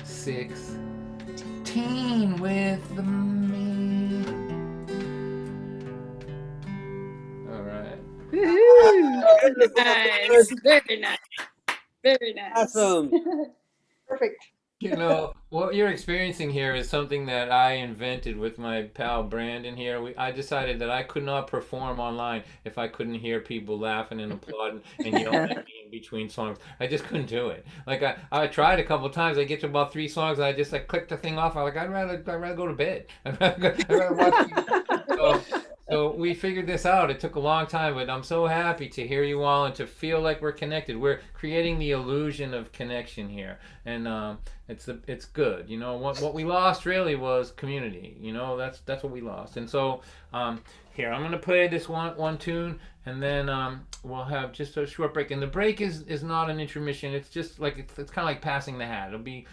16 with me. All right. Nice. Very nice. Very nice. Awesome. Perfect. You know, what you're experiencing here is something that I invented with my pal Brandon here. I decided that I could not perform online if I couldn't hear people laughing and applauding and yelling at me in between songs. I just couldn't do it. Like I tried a couple of times. I get to about 3 songs and I just click the thing off. I'm like, I'd rather go to bed. I'd rather watch TV. So we figured this out. It took a long time, but I'm so happy to hear you all and to feel like we're connected. We're creating the illusion of connection here, and it's good. You know, what we lost really was community. You know, that's what we lost. And so here I'm gonna play this one tune, and then we'll have just a short break. And the break is not an intermission. It's just like it's kind of like passing the hat. It'll be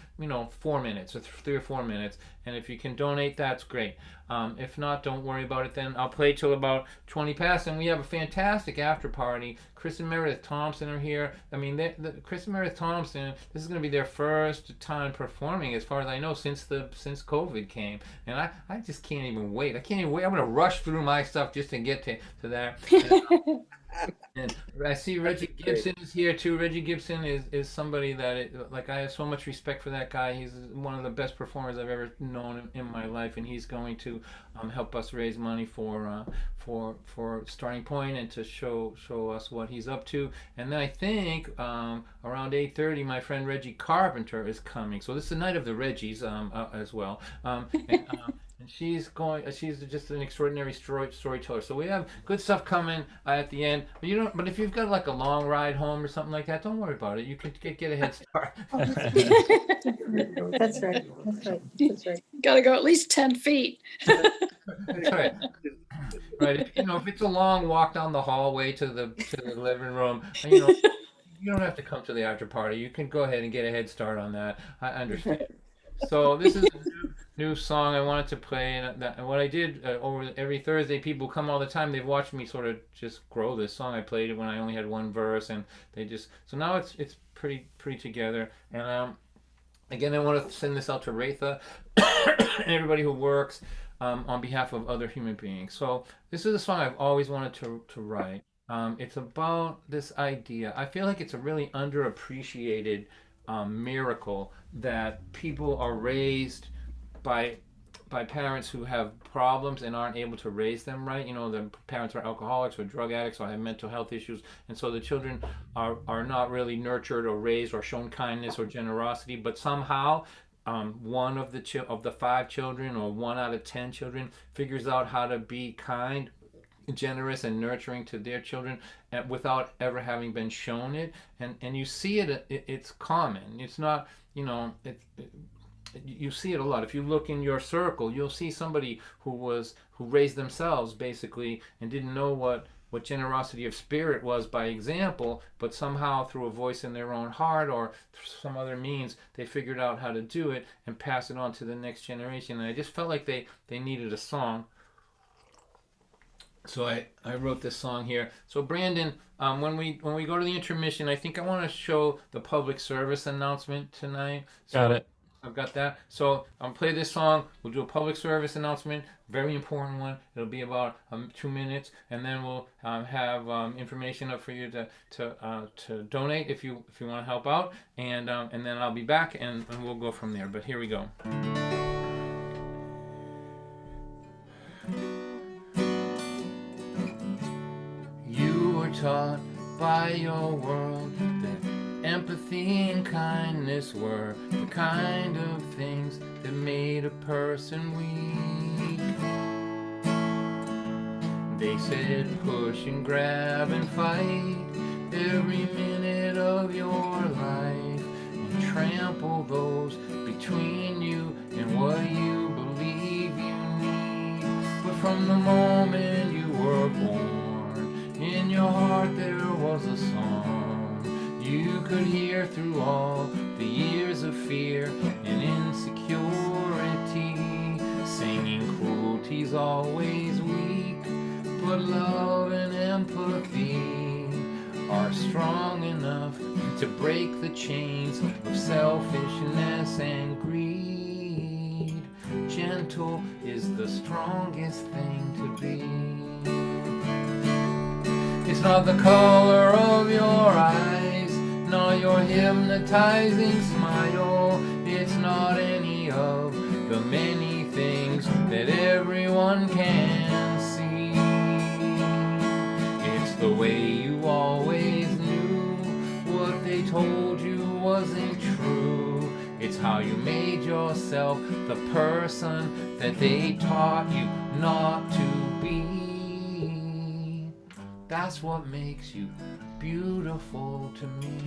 4 minutes or 3 or 4 minutes. And if you can donate, that's great. If not, don't worry about it then. I'll play till about 20 past, and we have a fantastic after party. Chris and Meredith Thompson are here. I mean, Chris and Meredith Thompson, this is going to be their first time performing, as far as I know, since COVID came. And I just can't even wait. I can't even wait. I'm going to rush through my stuff just to get to that. And I see Reggie Gibson is here too. Reggie Gibson is somebody that I have so much respect for that guy. He's one of the best performers I've ever known in my life, and he's going to help us raise money for Starting Point and to show us what he's up to. And then I think around 8:30, my friend Reggie Carpenter is coming. So this is the night of the Reggies as well. And she's just an extraordinary storyteller. So we have good stuff coming at the end. But if you've got like a long ride home or something like that, don't worry about it. You can get a head start. That's right. Gotta go at least 10 feet. That's right. Right. If it's a long walk down the hallway to the living room, you don't have to come to the after party. You can go ahead and get a head start on that. I understand. So this is a new song I wanted to play, and what I did over every Thursday, people come all the time. They've watched me sort of just grow this song. I played it when I only had one verse, and so now it's pretty together. And again, I want to send this out to Ratha and everybody who works on behalf of other human beings. So this is a song I've always wanted to write. It's about this idea. I feel like it's a really underappreciated miracle that people are raised by parents who have problems and aren't able to raise them right. You know, the parents are alcoholics or drug addicts or have mental health issues, and so the children are not really nurtured or raised or shown kindness or generosity. But somehow, one of the 5 children or 1 out of 10 children figures out how to be kind, generous, and nurturing to their children, without ever having been shown it. And you see it's common. It's not, you see it a lot. If you look in your circle, you'll see somebody who raised themselves basically and didn't know what generosity of spirit was by example, but somehow through a voice in their own heart or some other means, they figured out how to do it and pass it on to the next generation. And I just felt like they needed a song. So I wrote this song here. So Brandon, when we go to the intermission, I think I want to show the public service announcement tonight. So Got it. I've got that. So I'll play this song. We'll do a public service announcement, very important one. It'll be about 2 minutes, and then we'll have information up for you to donate if you want to help out, and then I'll be back and we'll go from there. But here we go. You were taught by your world that empathy and kindness were the kind of things that made a person weak. They said push and grab and fight every minute of your life and trample those between you and what you believe you need. But from the moment you were born, in your heart there was a song you could hear through all the years of fear and insecurity, singing cruelty's always weak, but love and empathy are strong enough to break the chains of selfishness and greed. Gentle is the strongest thing to be. It's not the color of your eyes, nor your hypnotizing smile. It's not any of the many things that everyone can see. It's the way you always knew what they told you wasn't true. It's how you made yourself the person that they taught you not to be. That's what makes you beautiful to me.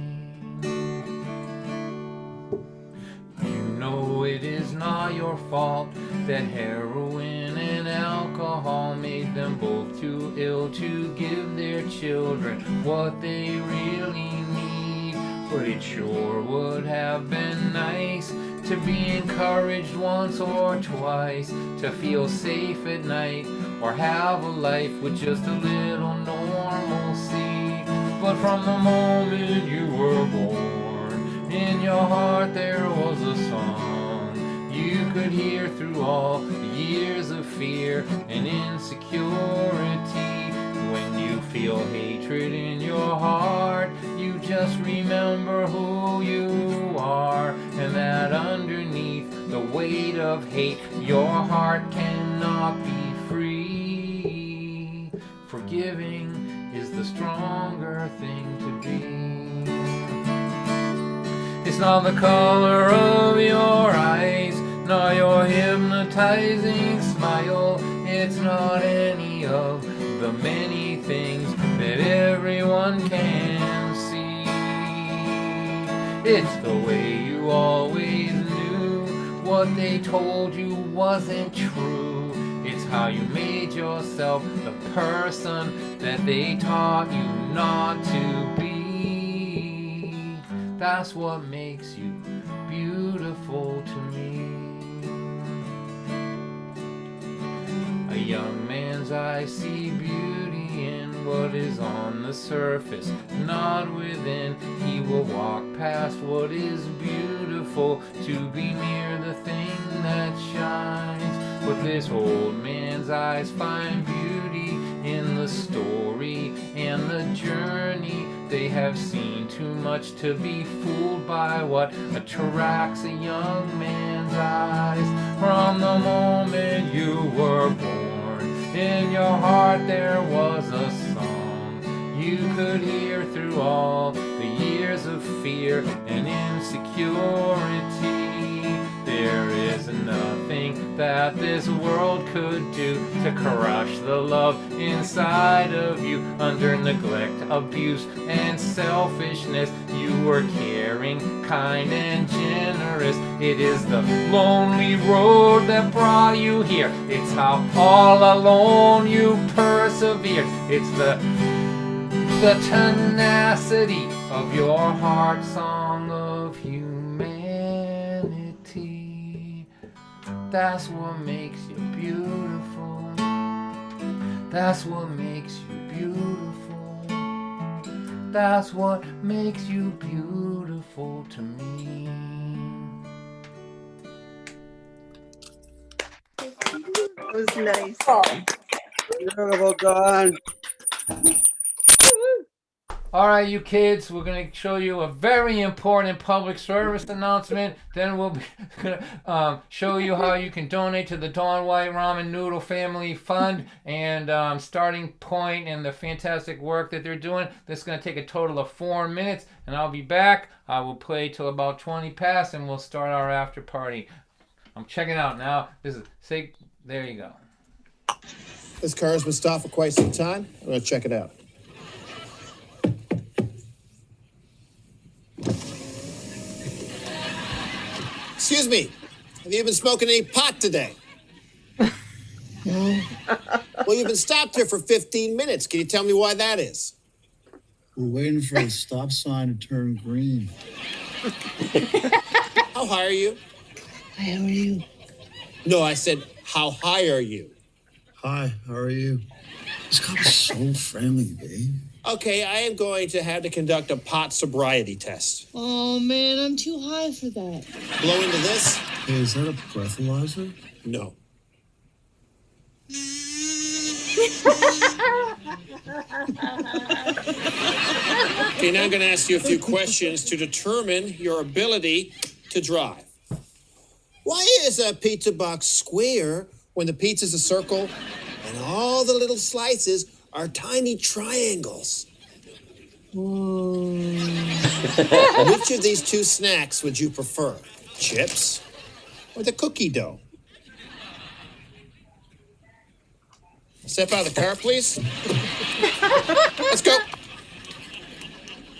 You know it is not your fault that heroin and alcohol made them both too ill to give their children what they really need. But it sure would have been nice to be encouraged once or twice, to feel safe at night or have a life with just a little normalcy. But from the moment you were born, in your heart there was a song you could hear through all the years of fear and insecurity. When you feel hatred in your heart, you just remember who you are, and that underneath the weight of hate, your heart cannot be free. Forgiving is the stronger thing to be. It's not the color of your eyes, nor your hypnotizing smile. It's not any of the many things that everyone can see. It's the way you always knew what they told you wasn't true. It's how you made yourself the person that they taught you not to be. That's what makes you beautiful to me. A young man's eyes see beauty in what is on the surface, not within. He will walk past what is beautiful to be near the thing that shines. But this old man's eyes find beauty in the story and the journey. They have seen too much to be fooled by what attracts a young man's eyes. From the moment you were born, in your heart there was a song you could hear through all the years of fear and insecurity. There is nothing that this world could do to crush the love inside of you. Under neglect, abuse, and selfishness, you were caring, kind, and generous. It is the lonely road that brought you here. It's how all alone you persevered. It's the tenacity of your heart song of humanity. That's what makes you beautiful. That's what makes you beautiful. That's what makes you beautiful to me. That was nice. Beautiful, Don. All right, you kids, we're going to show you a very important public service announcement. Then we'll be show you how you can donate to the Dawn White Ramen Noodle Family Fund and Starting Point and the fantastic work that they're doing. This is going to take a total of 4 minutes, and I'll be back. I will play till about 20 past, and we'll start our after party. I'm checking out now. There you go. This car has been stopped for quite some time. I'm going to check it out. Excuse me, have you been smoking any pot today? No. Well, you've been stopped here for 15 minutes. Can you tell me why that is? We're waiting for the stop sign to turn green. How high are you? Hi, how are you? No, I said, how high are you? Hi, how are you? This cop is so friendly, babe. Okay, I am going to have to conduct a pot sobriety test. Oh, man, I'm too high for that. Blow into this? Hey, is that a breathalyzer? No. Okay, now I'm going to ask you a few questions to determine your ability to drive. Why is a pizza box square when the pizza's a circle and all the little slices are tiny triangles? Which of these two snacks would you prefer? Chips or the cookie dough? Step out of the car, please. Let's go.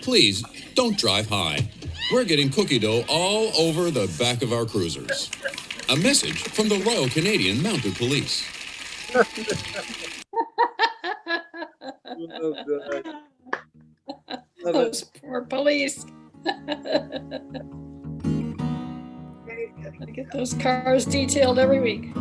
Please, don't drive high. We're getting cookie dough all over the back of our cruisers. A message from the Royal Canadian Mounted Police. Oh, God. Those poor police. Get those cars detailed every week.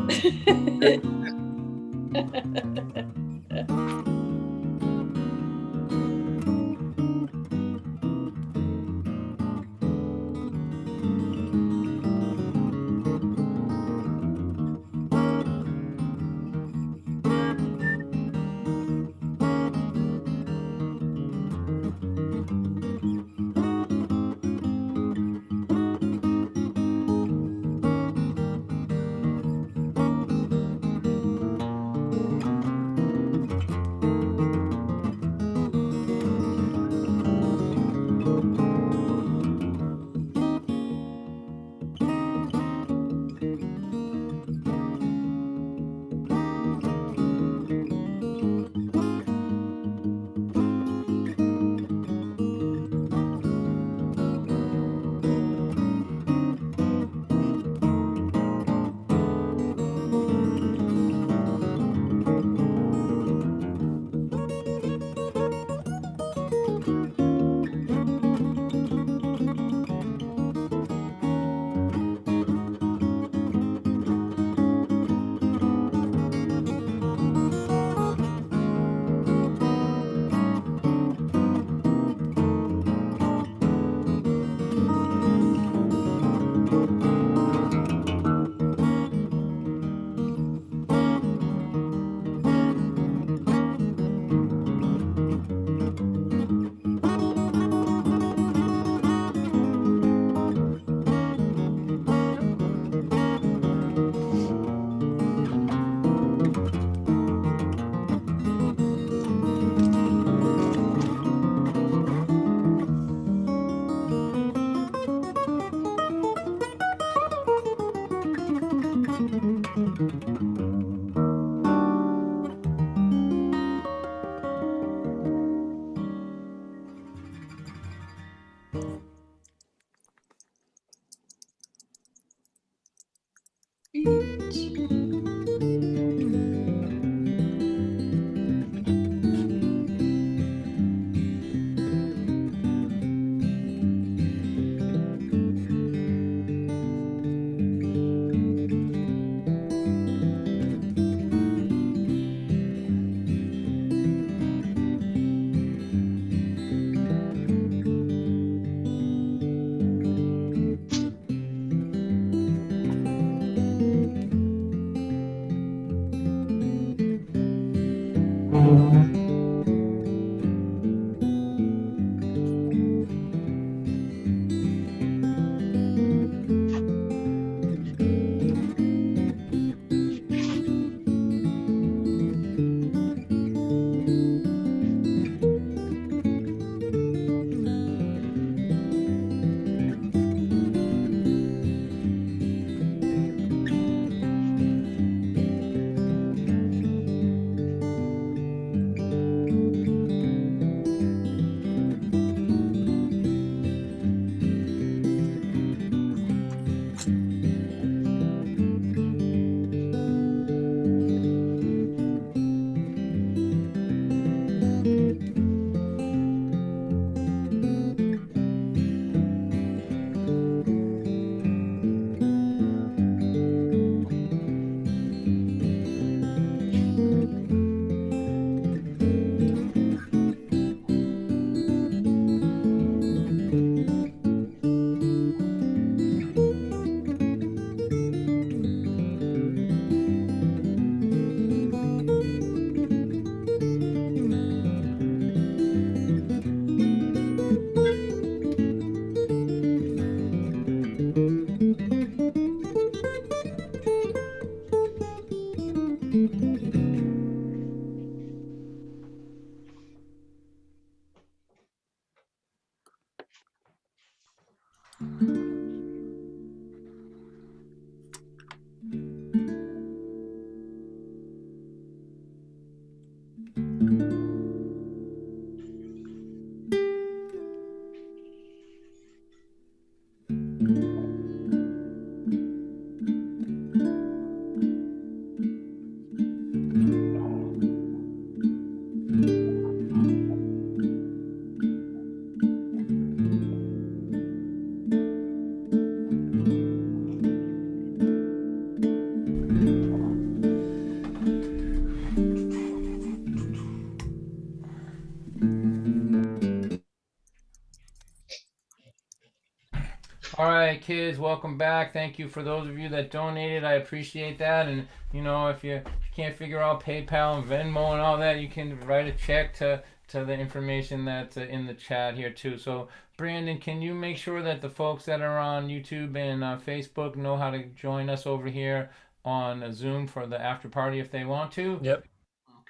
All right, kids, welcome back. Thank you for those of you that donated. I appreciate that. And if you can't figure out PayPal and Venmo and all that, you can write a check to the information that's in the chat here too. So, Brandon, can you make sure that the folks that are on YouTube and Facebook know how to join us over here on Zoom for the after party if they want to? Yep.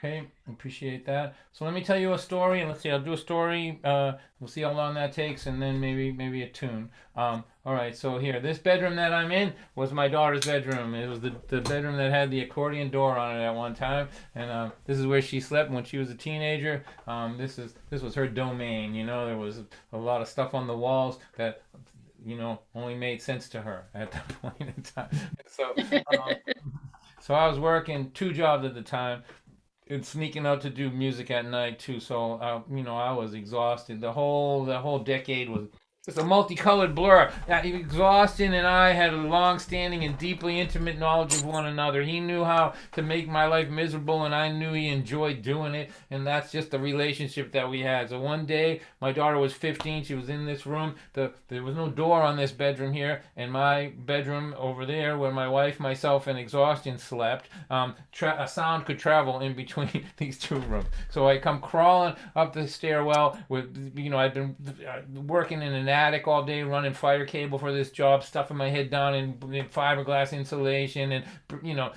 Okay, appreciate that. So let me tell you a story, and let's see, I'll do a story. We'll see how long that takes, and then maybe a tune. All right, so here, this bedroom that I'm in was my daughter's bedroom. It was the bedroom that had the accordion door on it at one time, and this is where she slept when she was a teenager. This was her domain. There was a lot of stuff on the walls that only made sense to her at that point in time. So I was working 2 jobs at the time. And sneaking out to do music at night too. So I was exhausted. The whole decade was just a multicolored blur. Exhausting and I had a long-standing and deeply intimate knowledge of one another. He knew how to make my life miserable, and I knew he enjoyed doing it. And that's just the relationship that we had. So one day, my daughter was 15. She was in this room. There was no door on this bedroom here, and my bedroom over there, where my wife, myself, and Exhaustion slept, a sound could travel in between these 2 rooms. So I come crawling up the stairwell with, I'd been working in an attic all day, running fire cable for this job, stuffing my head down in fiberglass insulation, and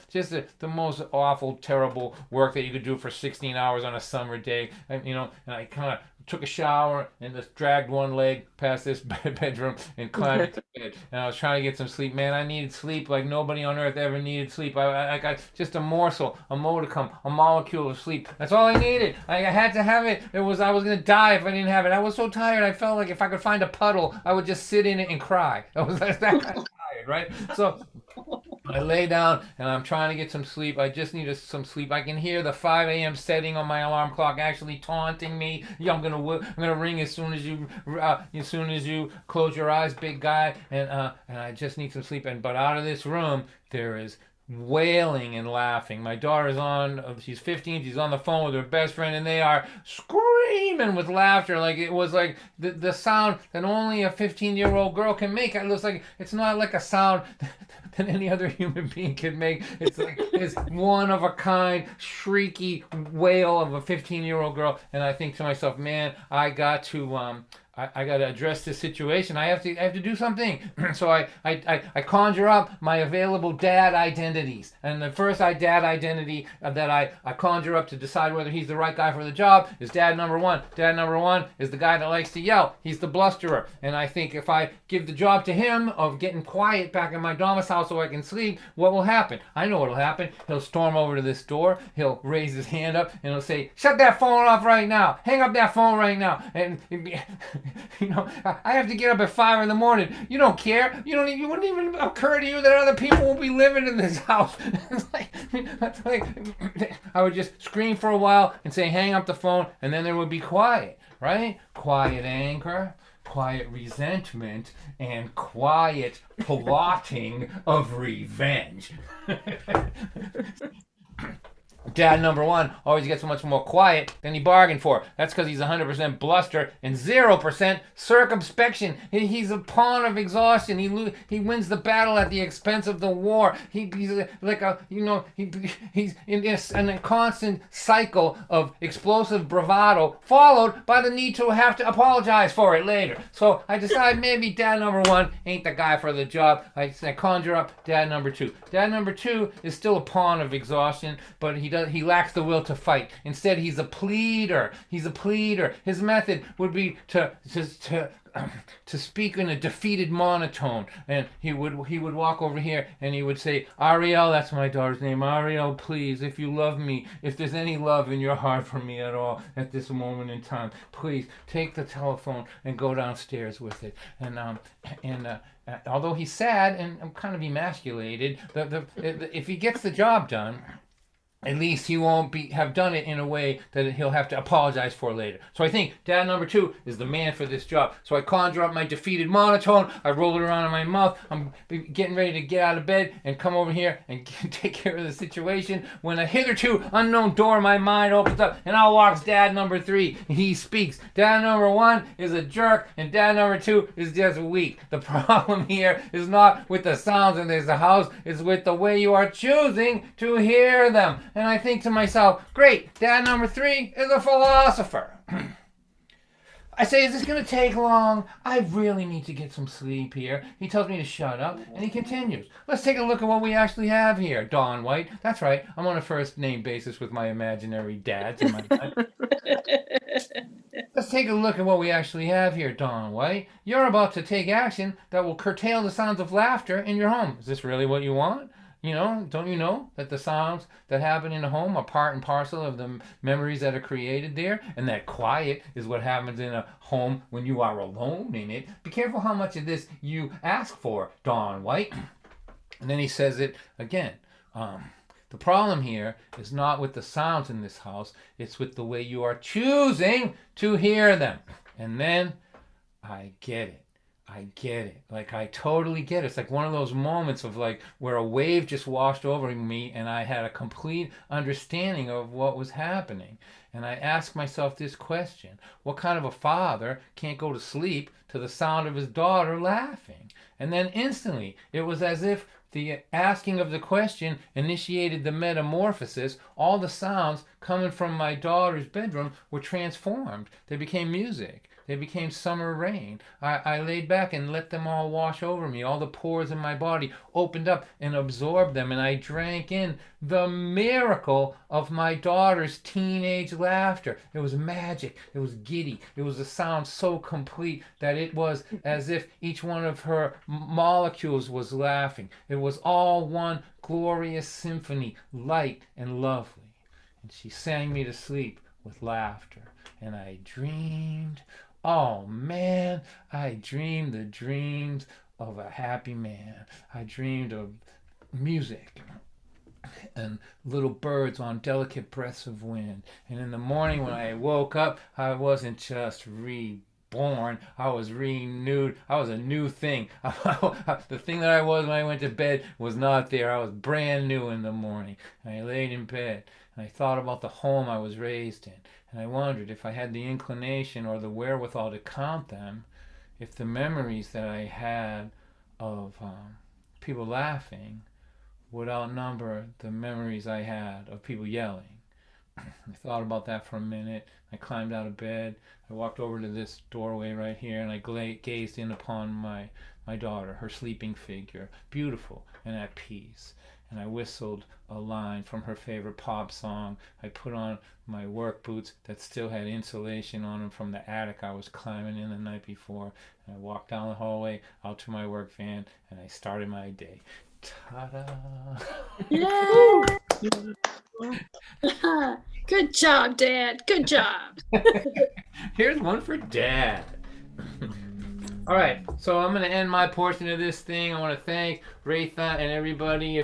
just the most awful, terrible work that you could do for 16 hours on a summer day. And I kind of took a shower and just dragged one leg past this bedroom and climbed into bed. And I was trying to get some sleep. Man, I needed sleep like nobody on earth ever needed sleep. I got just a morsel, a modicum, a molecule of sleep. That's all I needed. I had to have it. I was going to die if I didn't have it. I was so tired. I felt like if I could find a puddle, I would just sit in it and cry. I was that kind of tired, right? So I lay down and I'm trying to get some sleep. I just need some sleep. I can hear the 5 a.m. setting on my alarm clock actually taunting me. Yeah, I'm gonna ring as soon as you close your eyes, big guy. And I just need some sleep. But out of this room there is wailing and laughing. My daughter's she's 15, she's on the phone with her best friend, and they are screaming with laughter. Like it was like the sound that only a 15-year-old girl can make. It looks like it's not like a sound that any other human being could make. It's like this one of a kind, shrieky wail of a 15-year-old girl. And I think to myself, man, I got to address this situation. I have to do something. So I conjure up my available dad identities. And the first dad identity that I conjure up to decide whether he's the right guy for the job is dad number one. Dad number one is the guy that likes to yell. He's the blusterer. And I think if I give the job to him of getting quiet back in my domicile so I can sleep, what will happen? I know what will happen. He'll storm over to this door. He'll raise his hand up and he'll say, "Shut that phone off right now. Hang up that phone right now." And I have to get up at 5 in the morning. You don't care. It wouldn't even occur to you that other people will be living in this house. It's like I would just scream for a while and say, "Hang up the phone," and then there would be quiet, right? Quiet anger, quiet resentment, and quiet plotting of revenge. Dad number one always gets much more quiet than he bargained for. That's because he's 100% bluster and 0% circumspection. He's a pawn of exhaustion. He wins the battle at the expense of the war. He's in a constant cycle of explosive bravado, followed by the need to have to apologize for it later. So I decide maybe dad number one ain't the guy for the job. I conjure up dad number two. Dad number two is still a pawn of exhaustion, but he lacks the will to fight. Instead, he's a pleader. He's a pleader. His method would be to speak in a defeated monotone, and he would walk over here and he would say, "Ariel," that's my daughter's name. "Ariel, please, if you love me, if there's any love in your heart for me at all at this moment in time, please take the telephone and go downstairs with it." And although he's sad and kind of emasculated, if he gets the job done, at least he won't have done it in a way that he'll have to apologize for later. So I think dad number two is the man for this job. So I conjure up my defeated monotone. I roll it around in my mouth. I'm getting ready to get out of bed and come over here and take care of the situation when a hitherto unknown door in my mind opens up, and out walks dad number three. He speaks. Dad number one is a jerk, and dad number two is just weak. The problem here is not with the sounds in this house. It's with the way you are choosing to hear them. And I think to myself, great, dad number three is a philosopher. I say, "Is this going to take long? I really need to get some sleep here." He tells me to shut up, and he continues. "Let's take a look at what we actually have here, Don White." That's right, I'm on a first name basis with my imaginary dads in my mind. "Let's take a look at what we actually have here, Don White. You're about to take action that will curtail the sounds of laughter in your home. Is this really what you want? Don't you know that the sounds that happen in a home are part and parcel of the memories that are created there? And that quiet is what happens in a home when you are alone in it. Be careful how much of this you ask for, Don White." And then he says it again. "The problem here is not with the sounds in this house. It's with the way you are choosing to hear them." And then I get it. Like, I totally get it. It's like one of those moments of like where a wave just washed over me and I had a complete understanding of what was happening. And I asked myself this question: what kind of a father can't go to sleep to the sound of his daughter laughing? And then instantly, it was as if the asking of the question initiated the metamorphosis. All the sounds coming from my daughter's bedroom were transformed. They became music. They became summer rain. I laid back and let them all wash over me. All the pores in my body opened up and absorbed them, and I drank in the miracle of my daughter's teenage laughter. It was magic. It was giddy. It was a sound so complete that it was as if each one of her molecules was laughing. It was all one glorious symphony, light and lovely. And she sang me to sleep with laughter, and I dreamed. Oh man, I dreamed the dreams of a happy man. I dreamed of music and little birds on delicate breaths of wind. And in the morning when I woke up, I wasn't just reborn, I was renewed. I was a new thing. The thing that I was when I went to bed was not there. I was brand new in the morning. And I laid in bed and I thought about the home I was raised in. And I wondered if I had the inclination or the wherewithal to count them, if the memories that I had of people laughing would outnumber the memories I had of people yelling. I thought about that for a minute. I climbed out of bed. I walked over to this doorway right here, and I gazed in upon my daughter, her sleeping figure, beautiful and at peace. And I whistled a line from her favorite pop song. I put on my work boots that still had insulation on them from the attic I was climbing in the night before. And I walked down the hallway out to my work van, and I started my day. Ta-da! Yeah. Good job, Dad. Good job. Here's one for Dad. All right, so I'm going to end my portion of this thing. I want to thank Ratha and everybody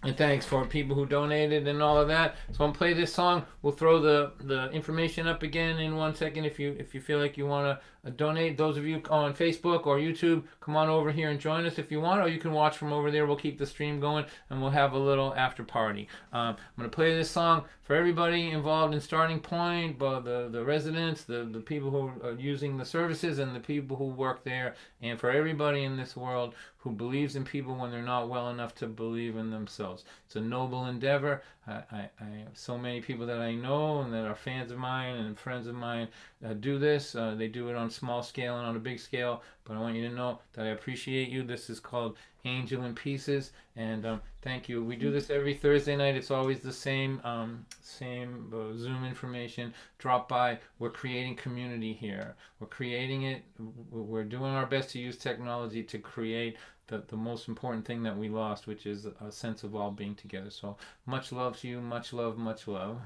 and thanks for people who donated and all of that. So I'm going to play this song. We'll throw the information up again in 1 second if you feel like you want to donate. Those of you on Facebook or YouTube, come on over here and join us if you want, or you can watch from over there. We'll keep the stream going and we'll have a little after party. I'm going to play this song for everybody involved in Starting Point, but the residents, the people who are using the services, and the people who work there, and for everybody in this world who believes in people when they're not well enough to believe in themselves. It's a noble endeavor. I have so many people that I know and that are fans of mine and friends of mine do this. They do it on a small scale and on a big scale, but I want you to know that I appreciate you. This is called Angel in Pieces, and thank you. We do this every Thursday night. It's always the same Zoom information. Drop by. We're creating community here. We're creating it. We're doing our best to use technology to create the most important thing that we lost, which is a sense of all being together. So much love to you. Much love, much love.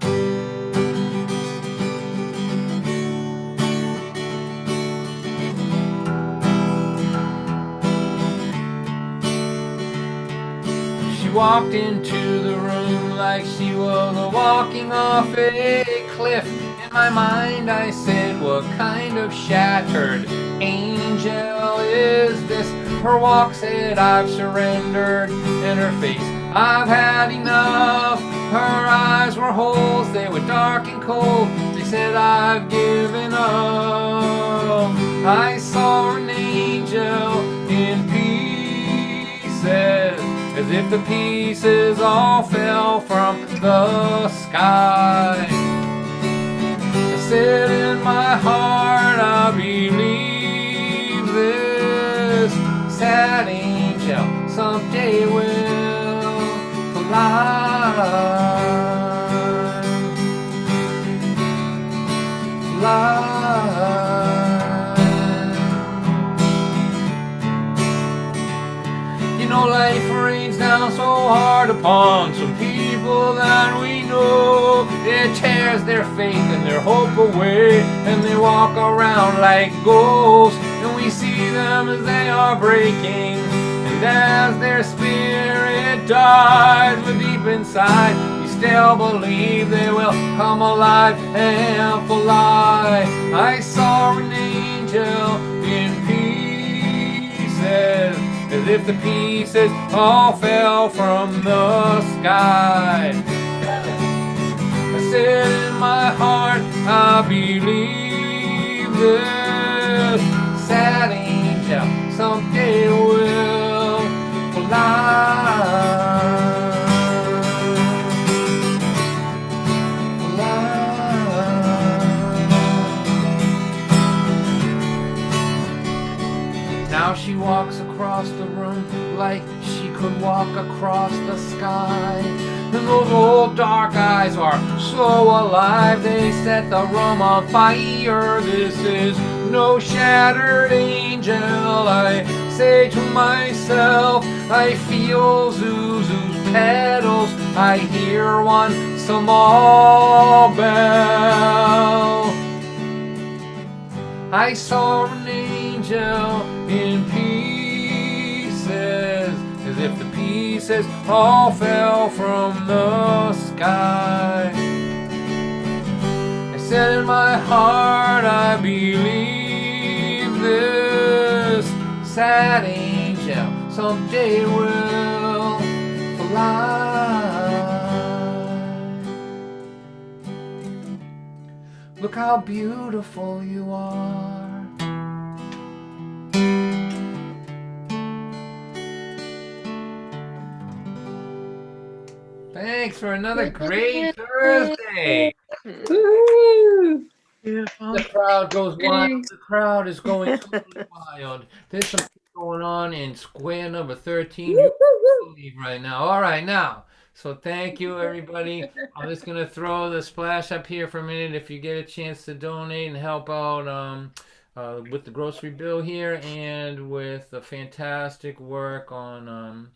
She walked into the room like she was walking off a cliff. In my mind I said, what kind of shattered angel is this? Her walk said, I've surrendered. In her face, I've had enough. Her eyes were holes, they were dark and cold. They said, I've given up. I saw an angel in pieces, as if the pieces all fell from the sky. I said in my heart, I believe this sad angel someday will fly. You know, life rains down so hard upon some people that we know. It tears their faith and their hope away, and they walk around like ghosts, and we see them as they are breaking. And as their spirit dies, but deep inside we still believe they will come alive and fly. I saw an angel in pieces, as if the pieces all fell from the sky. I said in my heart, I believe this sad angel someday will fly. Now she walks across the room like she could walk across the sky. And those old dark eyes are so alive, they set the room on fire. This is no shattered angel, I say to myself. I feel Zuzu's petals, I hear one small bell. I saw an angel in pieces, as if the pieces pieces all fell from the sky. I said in my heart, I believe this sad angel someday will fly. Look how beautiful you are. Thanks for another great Thursday. Woo! Beautiful. The crowd goes wild. Thanks. The crowd is going totally wild. There's some going on in square number 13. You can't believe right now. All right, now. So thank you, everybody. I'm just gonna throw the splash up here for a minute. If you get a chance to donate and help out with the grocery bill here and with the fantastic work on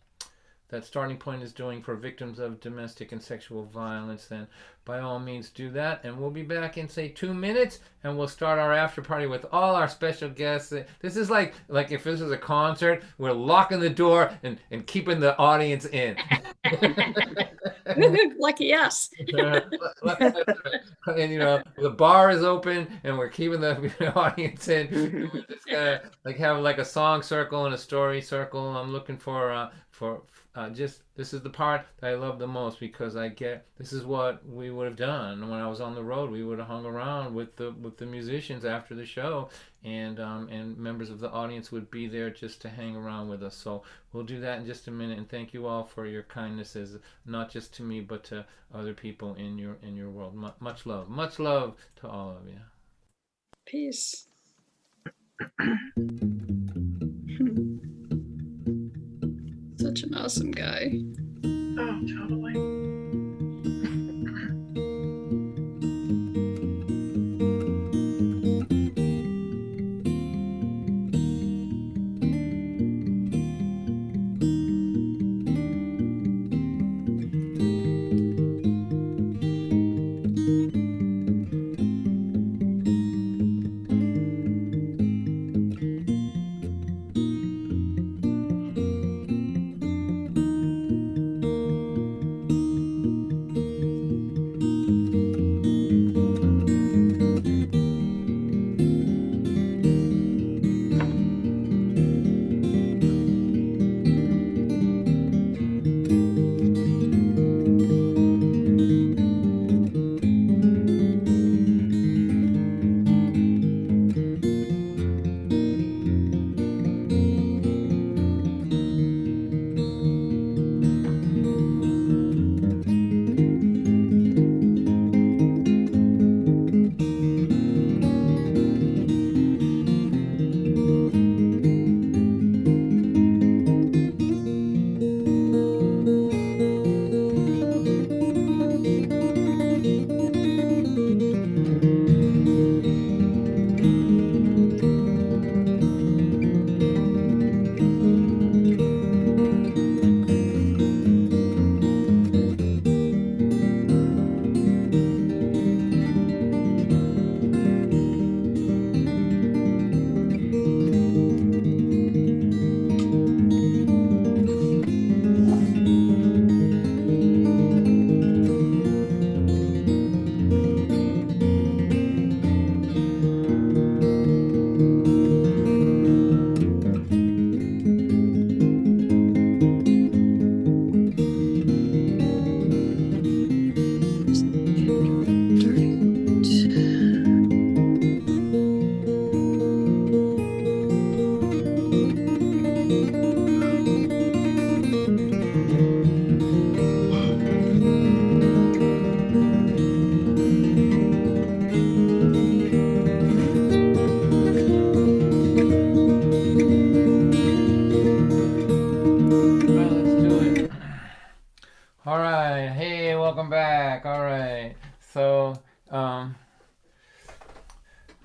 that Starting Point is doing for victims of domestic and sexual violence, then by all means do that. And we'll be back in, say, 2 minutes, and we'll start our after party with all our special guests. This is like if this is a concert, we're locking the door and keeping the audience in. Lucky us. And the bar is open and we're keeping the audience in. And we're just gonna have a song circle and a story circle. I'm looking for just, this is the part that I love the most, because this is what we would have done when I was on the road. We would have hung around with the musicians after the show, and members of the audience would be there just to hang around with us. So we'll do that in just a minute, and thank you all for your kindnesses, not just to me but to other people in your world. Much love to all of you. Peace. Such an awesome guy. Oh, totally.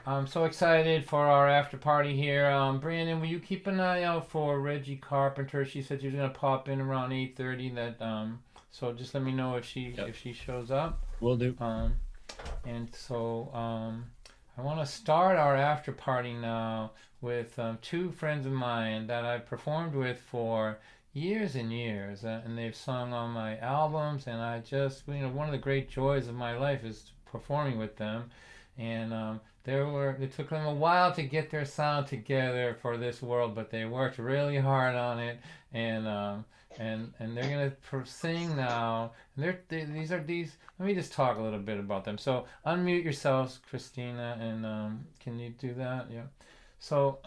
I'm so excited for our after party here. Brandon, will you keep an eye out for Reggie Carpenter? She said she was gonna pop in around 8:30. So just let me know if she shows up. Will do. And so I want to start our after party now with two friends of mine that I've performed with for years and years, and they've sung on my albums, and I just, one of the great joys of my life is performing with them. And it took them a while to get their sound together for this world, but they worked really hard on it, and they're gonna sing now. And these. Let me just talk a little bit about them. So unmute yourselves, Christina, and can you do that? Yeah. So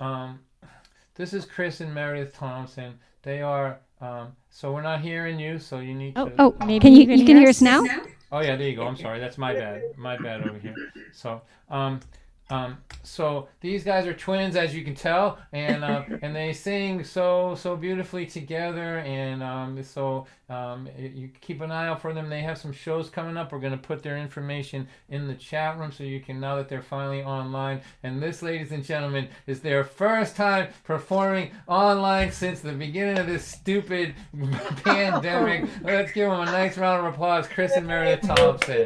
this is Chris and Meredith Thompson. They are. So we're not hearing you, so you need to. Oh, maybe you can hear us now. Oh yeah, there you go. I'm sorry, that's my bad. My bad over here. So, so these guys are twins, as you can tell, and they sing so beautifully together. And you keep an eye out for them. They have some shows coming up. We're going to put their information in the chat room so you can, now that they're finally online. And this, ladies and gentlemen, is their first time performing online since the beginning of this stupid pandemic. Let's give them a nice round of applause, Chris and Meredith Thompson.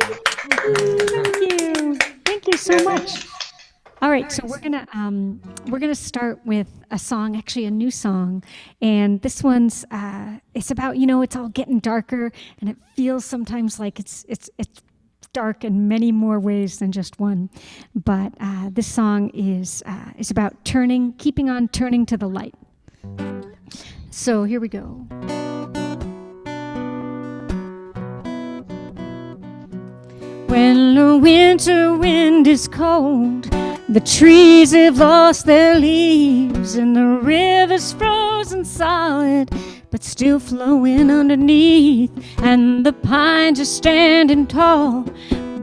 Thank you so much. All right, so we're gonna start with a song, actually a new song, and this one's it's about, it's all getting darker, and it feels sometimes like it's dark in many more ways than just one. But this song is about keeping on turning to the light. So here we go. When the winter wind is cold, the trees have lost their leaves, and the river's frozen solid, but still flowing underneath. And the pines are standing tall,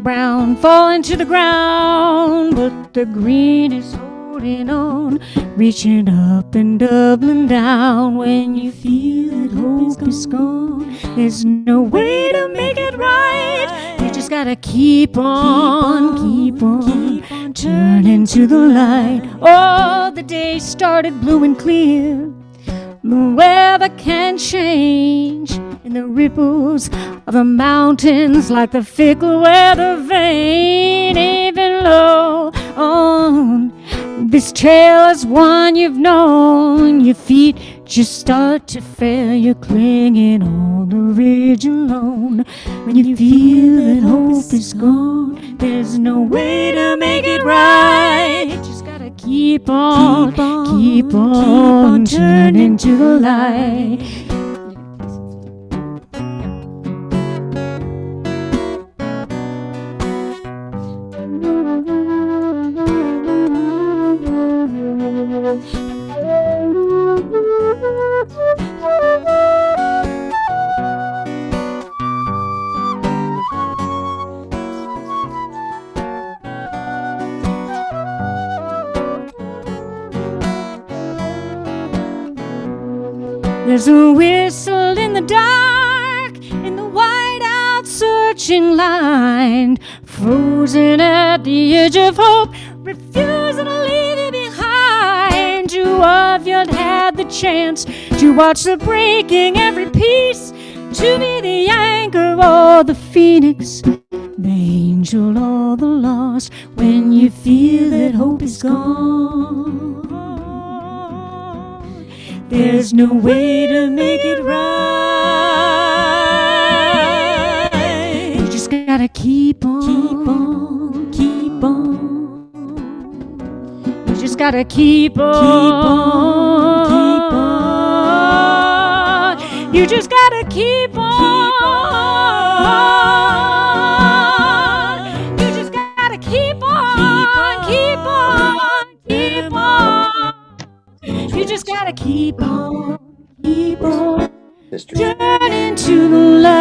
brown falling to the ground, but the green is holding on, reaching up and doubling down. When you feel that hope is gone, there's no way to make it right. You just gotta keep on turning to the light. Oh, the day started blue and clear. The weather can change in the ripples of the mountains, like the fickle weather vane. Even low on this trail is one you've known. Your feet just start to fail. You're clinging on the ridge alone. When you feel that hope is gone, there's no way to make it right. You just gotta keep on turning to the light. There's a whistle in the dark, in the whiteout searching line, frozen at the edge of hope, refusing to leave it behind. You of you'd had the chance to watch the breaking every piece, to be the anchor or the phoenix, the angel or the lost. When you feel that hope is gone, there's no way to make it right. You just gotta keep on. You just gotta keep on. You just gotta keep on. You just gotta keep on. You just gotta keep on turning to the light.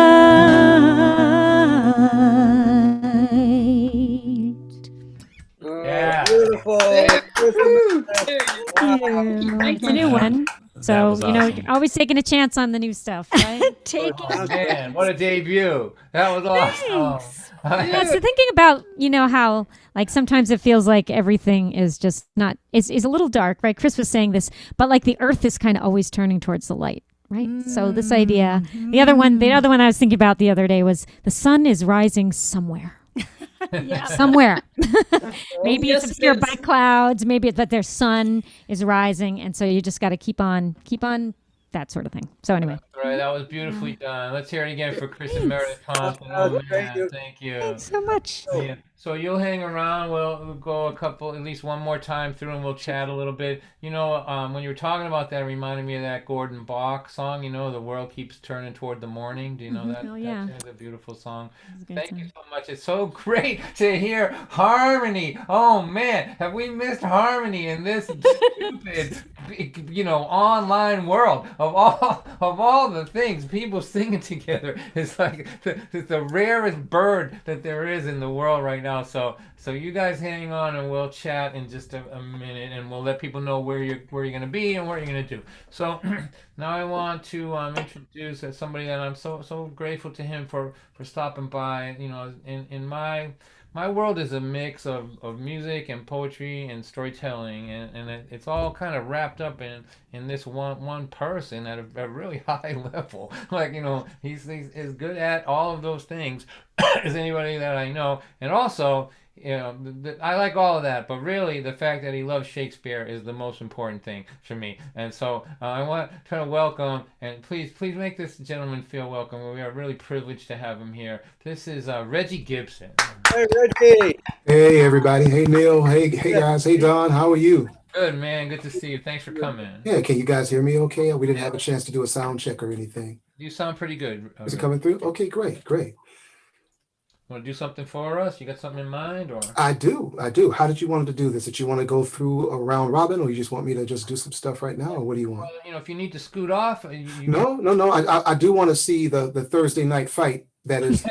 Yeah. Beautiful. It's a new one. So, awesome. Always taking a chance on the new stuff, right? Man, what a debut. That was awesome. Yeah, so thinking about, how like sometimes it feels like everything is just not, is a little dark, right? Chris was saying this, but like the earth is kind of always turning towards the light, right? So this idea, the other one I was thinking about the other day was the sun is rising somewhere. Somewhere. Maybe it's obscured by clouds, but their sun is rising. And so you just got to keep on that sort of thing. So anyway. All right, that was beautifully done. Let's hear it again for Chris and Meredith Compton. Oh man, thank you. Thanks so much. Yeah. So you'll hang around. We'll go at least one more time through, and we'll chat a little bit. You know, when you were talking about that, it reminded me of that Gordon Bach song. You know, the world keeps turning toward the morning. Do you know that? Oh yeah. That's a beautiful song. Thank you so much. It's so great to hear harmony. Oh man, have we missed harmony in this stupid, online world of all the things people singing together? It's like the rarest bird that there is in the world right now. So you guys hang on, and we'll chat in just a minute, and we'll let people know where you're going to be and what you're going to do. So now I want to introduce somebody that I'm so grateful to him for stopping by. You know, in my world is a mix of music and poetry and storytelling, and it's all kind of wrapped up in this one person at a really high level. Like, you know, he's as good at all of those things as anybody that I know. And also, you know, I like all of that, but really the fact that he loves Shakespeare is the most important thing for me. And so I want to try to welcome, and please make this gentleman feel welcome. We are really privileged to have him here. This is Reggie Gibson. Hey, Reggie. Hey, everybody. Hey, Neil. Hey, guys. Hey, Don. How are you? Good, man. Good to see you. Thanks for coming. Yeah, can you guys hear me okay? We didn't have a chance to do a sound check or anything. You sound pretty good. Is it coming through? Okay, great. Want to do something for us? You got something in mind, or? I do. How did you want to do this? Did you want to go through a round robin, or you just want me to just do some stuff right now, or what do you want? Well, you know, if you need to scoot off. No. I do want to see the Thursday night fight. That is,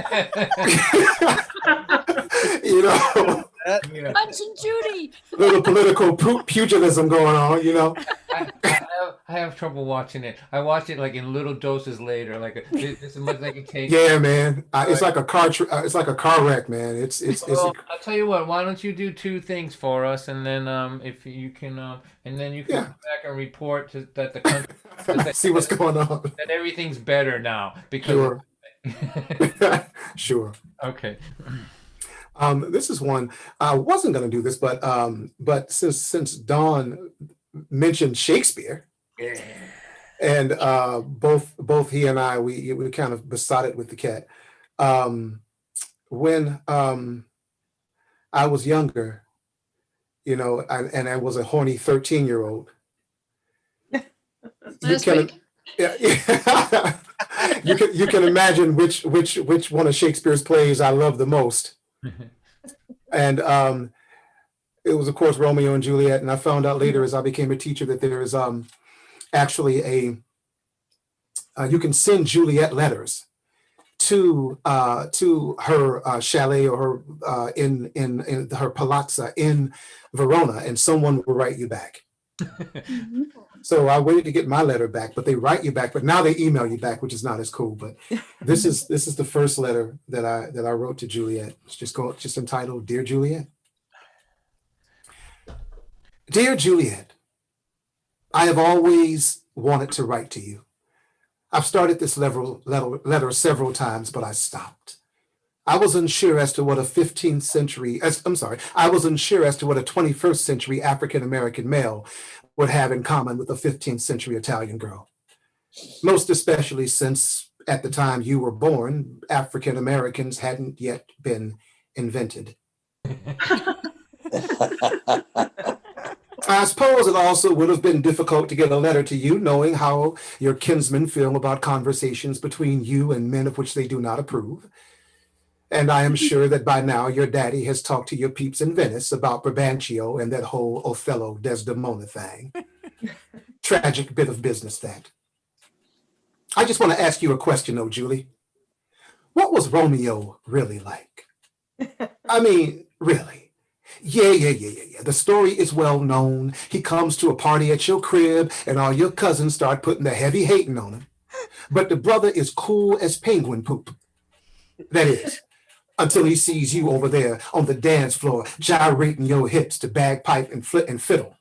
you know. Punch and Judy. Little political pugilism going on, you know. I have trouble watching it. I watch it like in little doses later. Like it's as much as I can take. Yeah, man. It's like a car. It's like a car wreck, man. It's. Well, I'll tell you what. Why don't you do two things for us, and then if you can, and then you can come back and report that the country. See what's going on. That everything's better now because. Sure. Sure. Okay. This is one I wasn't going to do this, but since Don mentioned Shakespeare, and both he and I we kind of besotted with the cat. When I was younger, you know, and I was a horny 13-year-old. Last week. Yeah. You can imagine which one of Shakespeare's plays I love the most. And it was, of course, Romeo and Juliet. And I found out later as I became a teacher that there is actually you can send Juliet letters to her chalet or her in her palazzo in Verona, and someone will write you back. So I waited to get my letter back, but they write you back. But now they email you back, which is not as cool. But this is the first letter that I wrote to Juliet. It's just entitled, "Dear Juliet." Dear Juliet, I have always wanted to write to you. I've started this letter several times, but I stopped. I was unsure as to what a 15th century, I was unsure as to what a 21st century African-American male would have in common with a 15th century Italian girl. Most especially since at the time you were born, African-Americans hadn't yet been invented. I suppose it also would have been difficult to get a letter to you, knowing how your kinsmen feel about conversations between you and men of which they do not approve. And I am sure that by now your daddy has talked to your peeps in Venice about Brabantio and that whole Othello Desdemona thing. Tragic bit of business, that. I just want to ask you a question, though, Julie. What was Romeo really like? I mean, really? Yeah. The story is well known. He comes to a party at your crib and all your cousins start putting the heavy hating on him. But the brother is cool as penguin poop. That is, until he sees you over there on the dance floor gyrating your hips to bagpipe and fiddle.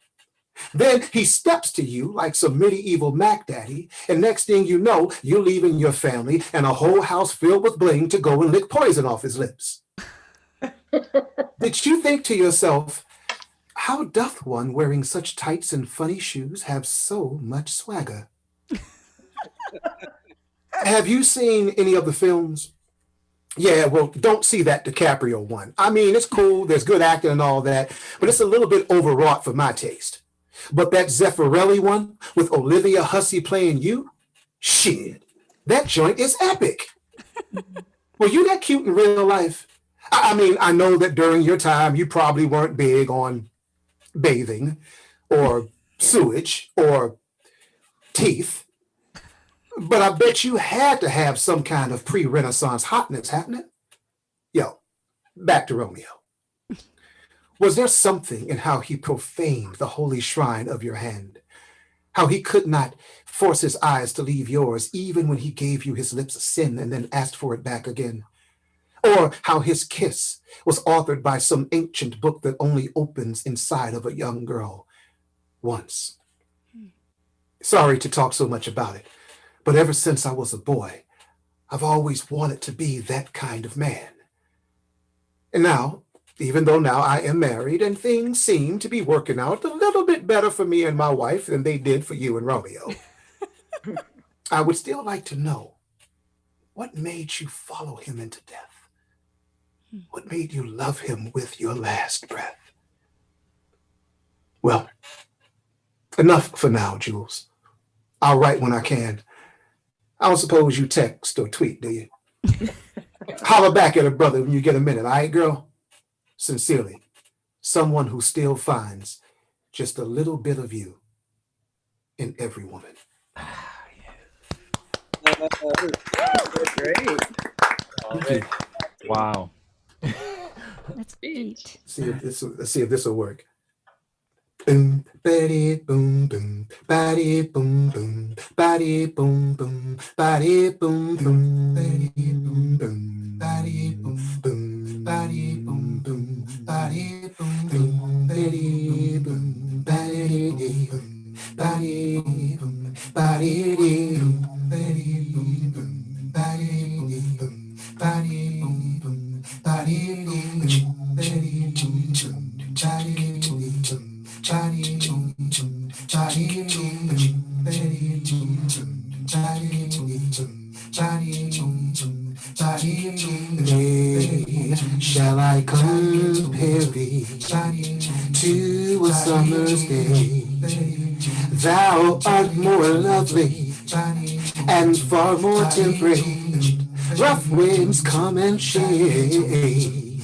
Then he steps to you like some medieval Mac Daddy, and next thing you know, you're leaving your family and a whole house filled with bling to go and lick poison off his lips. Did you think to yourself, how doth one wearing such tights and funny shoes have so much swagger? Have you seen any of the films? Yeah, well, don't see that DiCaprio one. I mean, it's cool. There's good acting and all that, but it's a little bit overwrought for my taste. But that Zeffirelli one with Olivia Hussey playing you, shit, that joint is epic. Were you that cute in real life? I mean, I know that during your time, you probably weren't big on bathing or sewage or teeth, but I bet you had to have some kind of pre-Renaissance hotness happening. Yo, back to Romeo. Was there something in how he profaned the holy shrine of your hand? How he could not force his eyes to leave yours, even when he gave you his lips sin and then asked for it back again? Or how his kiss was authored by some ancient book that only opens inside of a young girl once? Sorry to talk so much about it, but ever since I was a boy, I've always wanted to be that kind of man. And now, even though now I am married and things seem to be working out a little bit better for me and my wife than they did for you and Romeo, I would still like to know, what made you follow him into death? What made you love him with your last breath? Well, enough for now, Jules. I'll write when I can. I don't suppose you text or tweet, do you? Holler back at a brother when you get a minute, all right, girl? Sincerely, someone who still finds just a little bit of you in every woman. Great. Wow. That's neat. Let's see if this will work. Boom, body, boom, boom, body, boom, boom, body, boom, boom, body, boom, boom, body, boom, boom, body, boom, boom, body, boom, boom, body, boom, boom, body, boom, body, boom, body, boom, body, boom, body, boom, boom, body, boom, boom, body, boom, boom, body, boom, body, boom, boom, body, boom, Johnny, Johnny, shall I compare thee to a summer's day? Thou art more lovely and far more temperate. Rough winds come and shade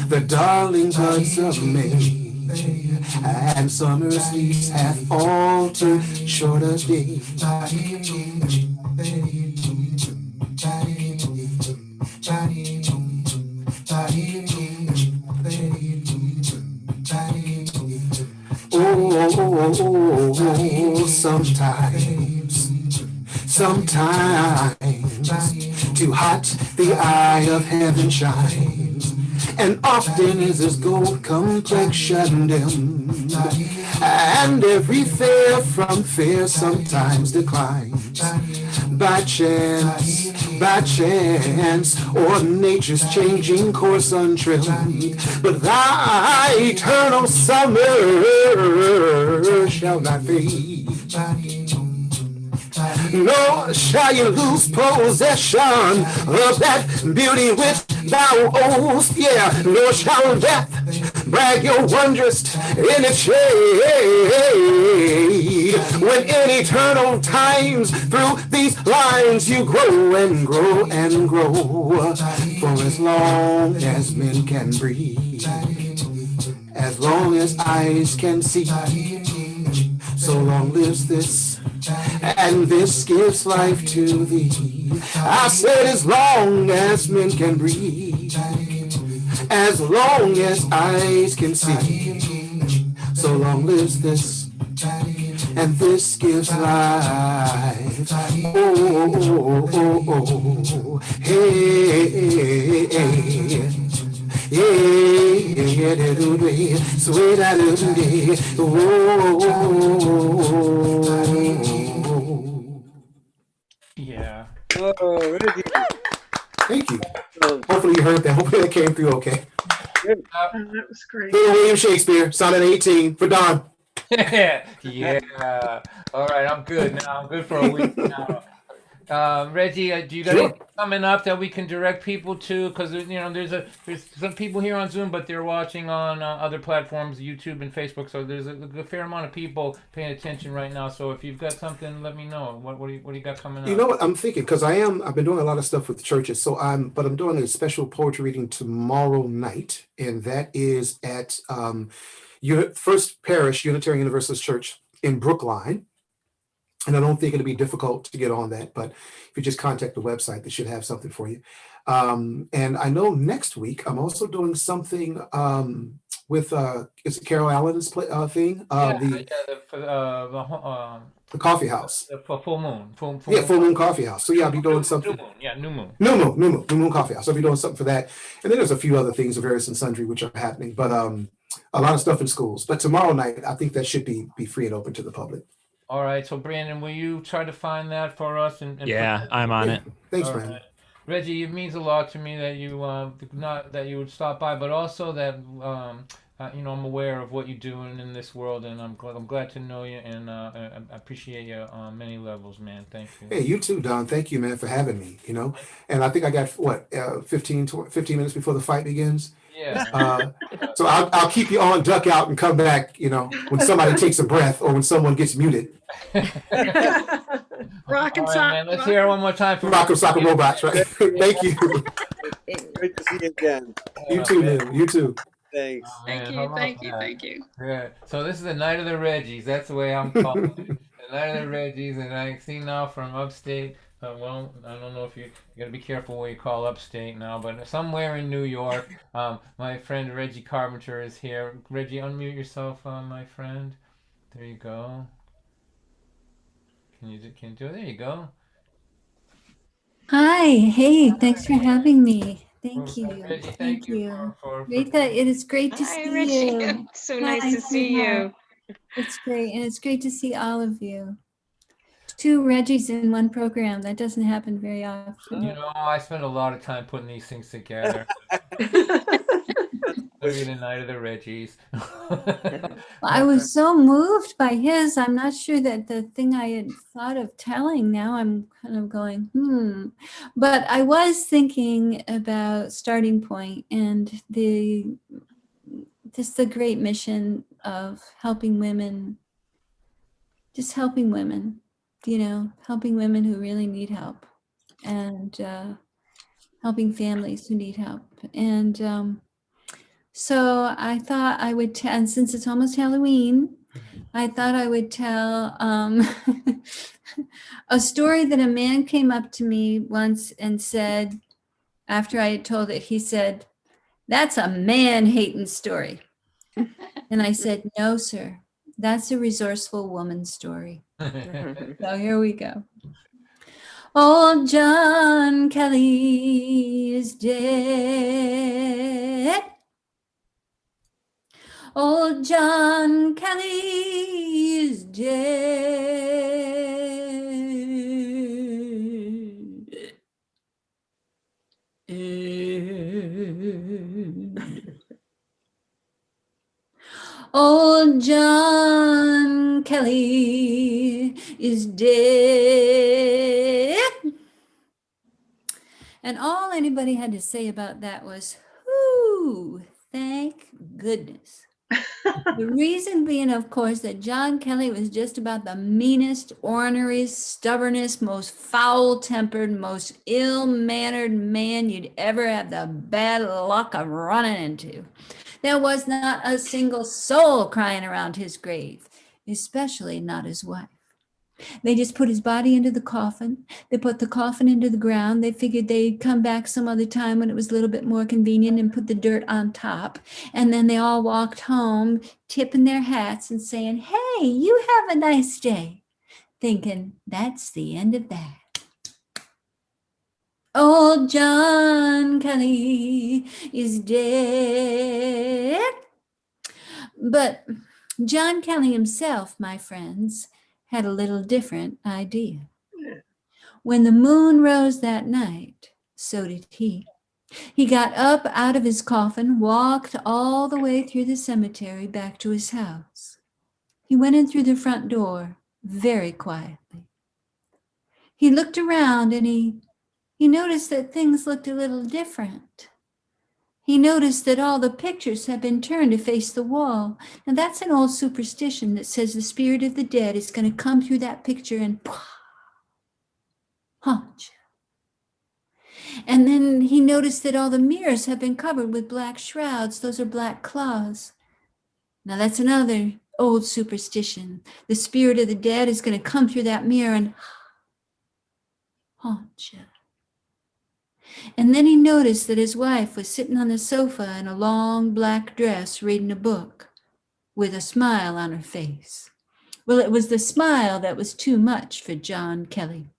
the darling buds of May. And summer's leaves have altered shorter days. Oh, sometimes, too hot the eye of heaven shines, and often is his gold complexion dimmed, and every fair from fair sometimes declines, by chance, or nature's changing course untrimmed. But thy eternal summer shall not fade, nor shall you lose possession of that beauty which thou owest, yeah, nor shall death brag your wondrous in its shade. When in eternal times through these lines you grow and grow and grow, for as long as men can breathe, as long as eyes can see, so long lives this, and this gives life to thee. I said as long as men can breathe, as long as eyes can see, so long lives this, and this gives life. Oh, hey, sweet, yeah. Oh, thank you. Hopefully you heard that. Hopefully that came through okay. That was great. William Shakespeare, sonnet 18 for Don. Yeah. All right, I'm good now. I'm good for a week now. Reggie, do you got Sure. anything coming up that we can direct people to? Because there's some people here on Zoom, but they're watching on other platforms, YouTube and Facebook. So there's a fair amount of people paying attention right now. So if you've got something, let me know. What do you got coming up? You know what I'm thinking? Because I've been doing a lot of stuff with churches. But I'm doing a special poetry reading tomorrow night, and that is at First Parish Unitarian Universalist Church in Brookline. And I don't think it'll be difficult to get on that, but if you just contact the website, they should have something for you. And I know next week I'm also doing something with it's Carol Allen's thing. The coffee house. The full moon. Full moon coffee house. So yeah, I'll be doing something. New moon. Yeah, new moon. New moon coffee house. I'll be doing something for that. And then there's a few other things of various and sundry which are happening, but a lot of stuff in schools. But tomorrow night, I think that should be free and open to the public. All right, so Brandon, will you try to find that for us? And yeah, I'm on it. Thanks, Brandon. Right. Reggie, it means a lot to me that you not that you would stop by, but also that I'm aware of what you're doing in this world, and I'm glad to know you, and I appreciate you on many levels, man. Thank you. Hey, you too, Don. Thank you, man, for having me. And I think I got 15 minutes before the fight begins. Yeah. So I'll keep you on, duck out, and come back. When somebody takes a breath or when someone gets muted. Rock and All right, sock. man, let's hear it one more time for Rock and Sock and Robots, right? Thank you. Great to see you again. You too, man. You too. Thanks. Thank you, thank you. Yeah. So this is the night of the Reggies. That's the way I'm calling it. The night of the Reggies, and I see now from upstate. Well, I don't know if you gotta be careful what you call upstate now, but somewhere in New York, my friend Reggie Carpenter is here. Reggie, unmute yourself, my friend. There you go. Can you do it? There you go. Hi, hey, thanks for having me. Thank you. Reggie, Thank you. for Rita, it is great to Hi, see Reggie. you. So nice Hi, to see you. It's great, and it's great to see all of you. 2 Reggies in one program. That doesn't happen very often. I spend a lot of time putting these things together. The night of the Reggies. I was so moved by his. I'm not sure that the thing I had thought of telling, now I'm kind of going, But I was thinking about Starting Point and the great mission of helping women, helping women who really need help, and helping families who need help. And so I thought I would tell, and since it's almost Halloween, I thought I would tell a story that a man came up to me once and said, after I had told it, he said, "That's a man-hating story." And I said, "No, sir, that's a resourceful woman's story." So here we go. Old John Kelly is dead. Old John Kelly is dead. Old John Kelly is dead. And all anybody had to say about that was, "Whoo, thank goodness." The reason being, of course, that John Kelly was just about the meanest, ornery, stubbornest, most foul-tempered, most ill-mannered man you'd ever have the bad luck of running into. There was not a single soul crying around his grave, especially not his wife. They just put his body into the coffin. They put the coffin into the ground. They figured they'd come back some other time when it was a little bit more convenient and put the dirt on top. And then they all walked home, tipping their hats and saying, "Hey, you have a nice day," thinking that's the end of that. Old John Kelly is dead. But John Kelly himself, my friends, had a little different idea. When the moon rose that night, so did he. He got up out of his coffin, walked all the way through the cemetery back to his house. He went in through the front door very quietly. He looked around and he noticed that things looked a little different. He noticed that all the pictures had been turned to face the wall. Now that's an old superstition that says the spirit of the dead is going to come through that picture and haunt you. And then he noticed that all the mirrors have been covered with black shrouds. Those are black claws. Now that's another old superstition. The spirit of the dead is going to come through that mirror and haunt you. And then he noticed that his wife was sitting on the sofa in a long black dress reading a book with a smile on her face. Well, it was the smile that was too much for John Kelly.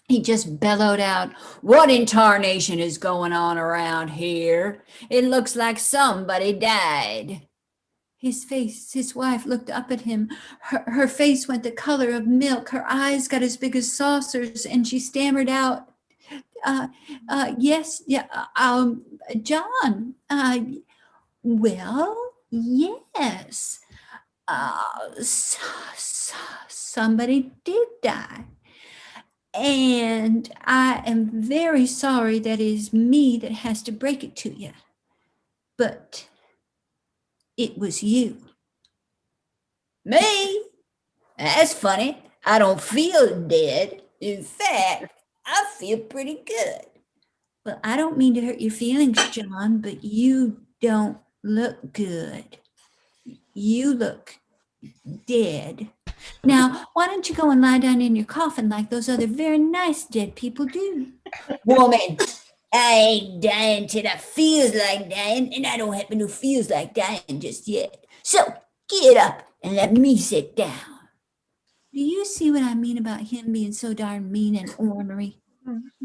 He just bellowed out, "What in tarnation is going on around here? It looks like somebody died." His wife looked up at him. Her face went the color of milk. Her eyes got as big as saucers, and she stammered out, yes, yeah, John, well, yes, somebody did die. And I am very sorry that it is me that has to break it to you. But it was you. Me? That's funny. I don't feel dead. In fact, I feel pretty good. Well, I don't mean to hurt your feelings, John, but you don't look good. You look dead. Now, why don't you go and lie down in your coffin like those other very nice dead people do? Woman, I ain't dying till I feels like dying, and I don't happen to feels like dying just yet. So get up and let me sit down. Do you see what I mean about him being so darn mean and ornery?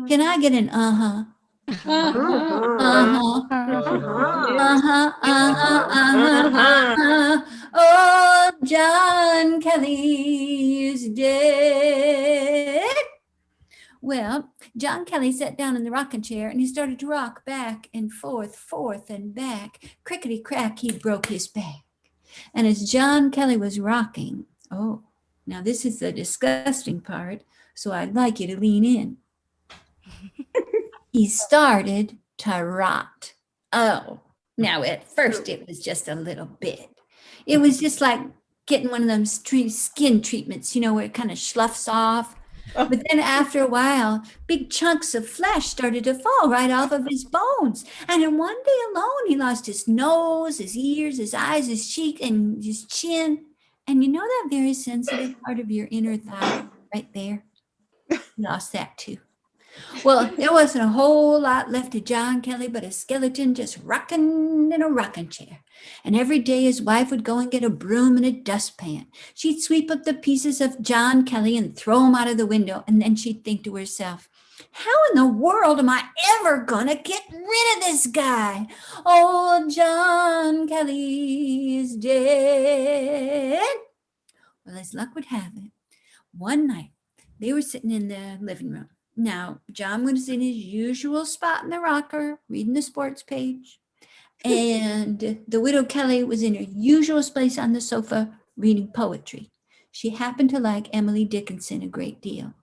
Can I get an uh-huh? Oh, John Kelly is dead. Well, John Kelly sat down in the rocking chair and he started to rock back and forth and back. Crickety crack, he broke his back. And as John Kelly was rocking, oh, now this is the disgusting part, so I'd like you to lean in. He started to rot. Oh, now at first it was just a little bit. It was just like getting one of them skin treatments, where it kind of sloughs off. But then after a while, big chunks of flesh started to fall right off of his bones. And in one day alone, he lost his nose, his ears, his eyes, his cheek, and his chin. And you know that very sensitive part of your inner thigh right there? He lost that too. Well, there wasn't a whole lot left of John Kelly but a skeleton just rocking in a rocking chair. And every day his wife would go and get a broom and a dustpan. She'd sweep up the pieces of John Kelly and throw them out of the window. And then she'd think to herself, how in the world am I ever going to get rid of this guy? Oh, John Kelly is dead. Well, as luck would have it, one night they were sitting in the living room. Now, John was in his usual spot in the rocker, reading the sports page. And the widow Kelly was in her usual place on the sofa, reading poetry. She happened to like Emily Dickinson a great deal.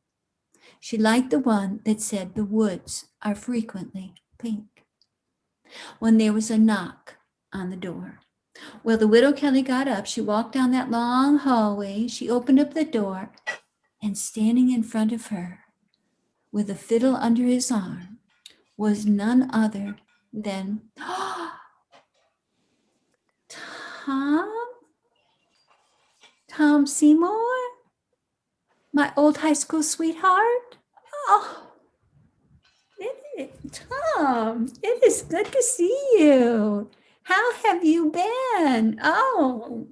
She liked the one that said, "The woods are frequently pink." When there was a knock on the door. Well, the widow Kelly got up. She walked down that long hallway. She opened up the door, and standing in front of her, with a fiddle under his arm, was none other than Tom Seymour, my old high school sweetheart. Oh, Tom, it is good to see you. How have you been? Oh,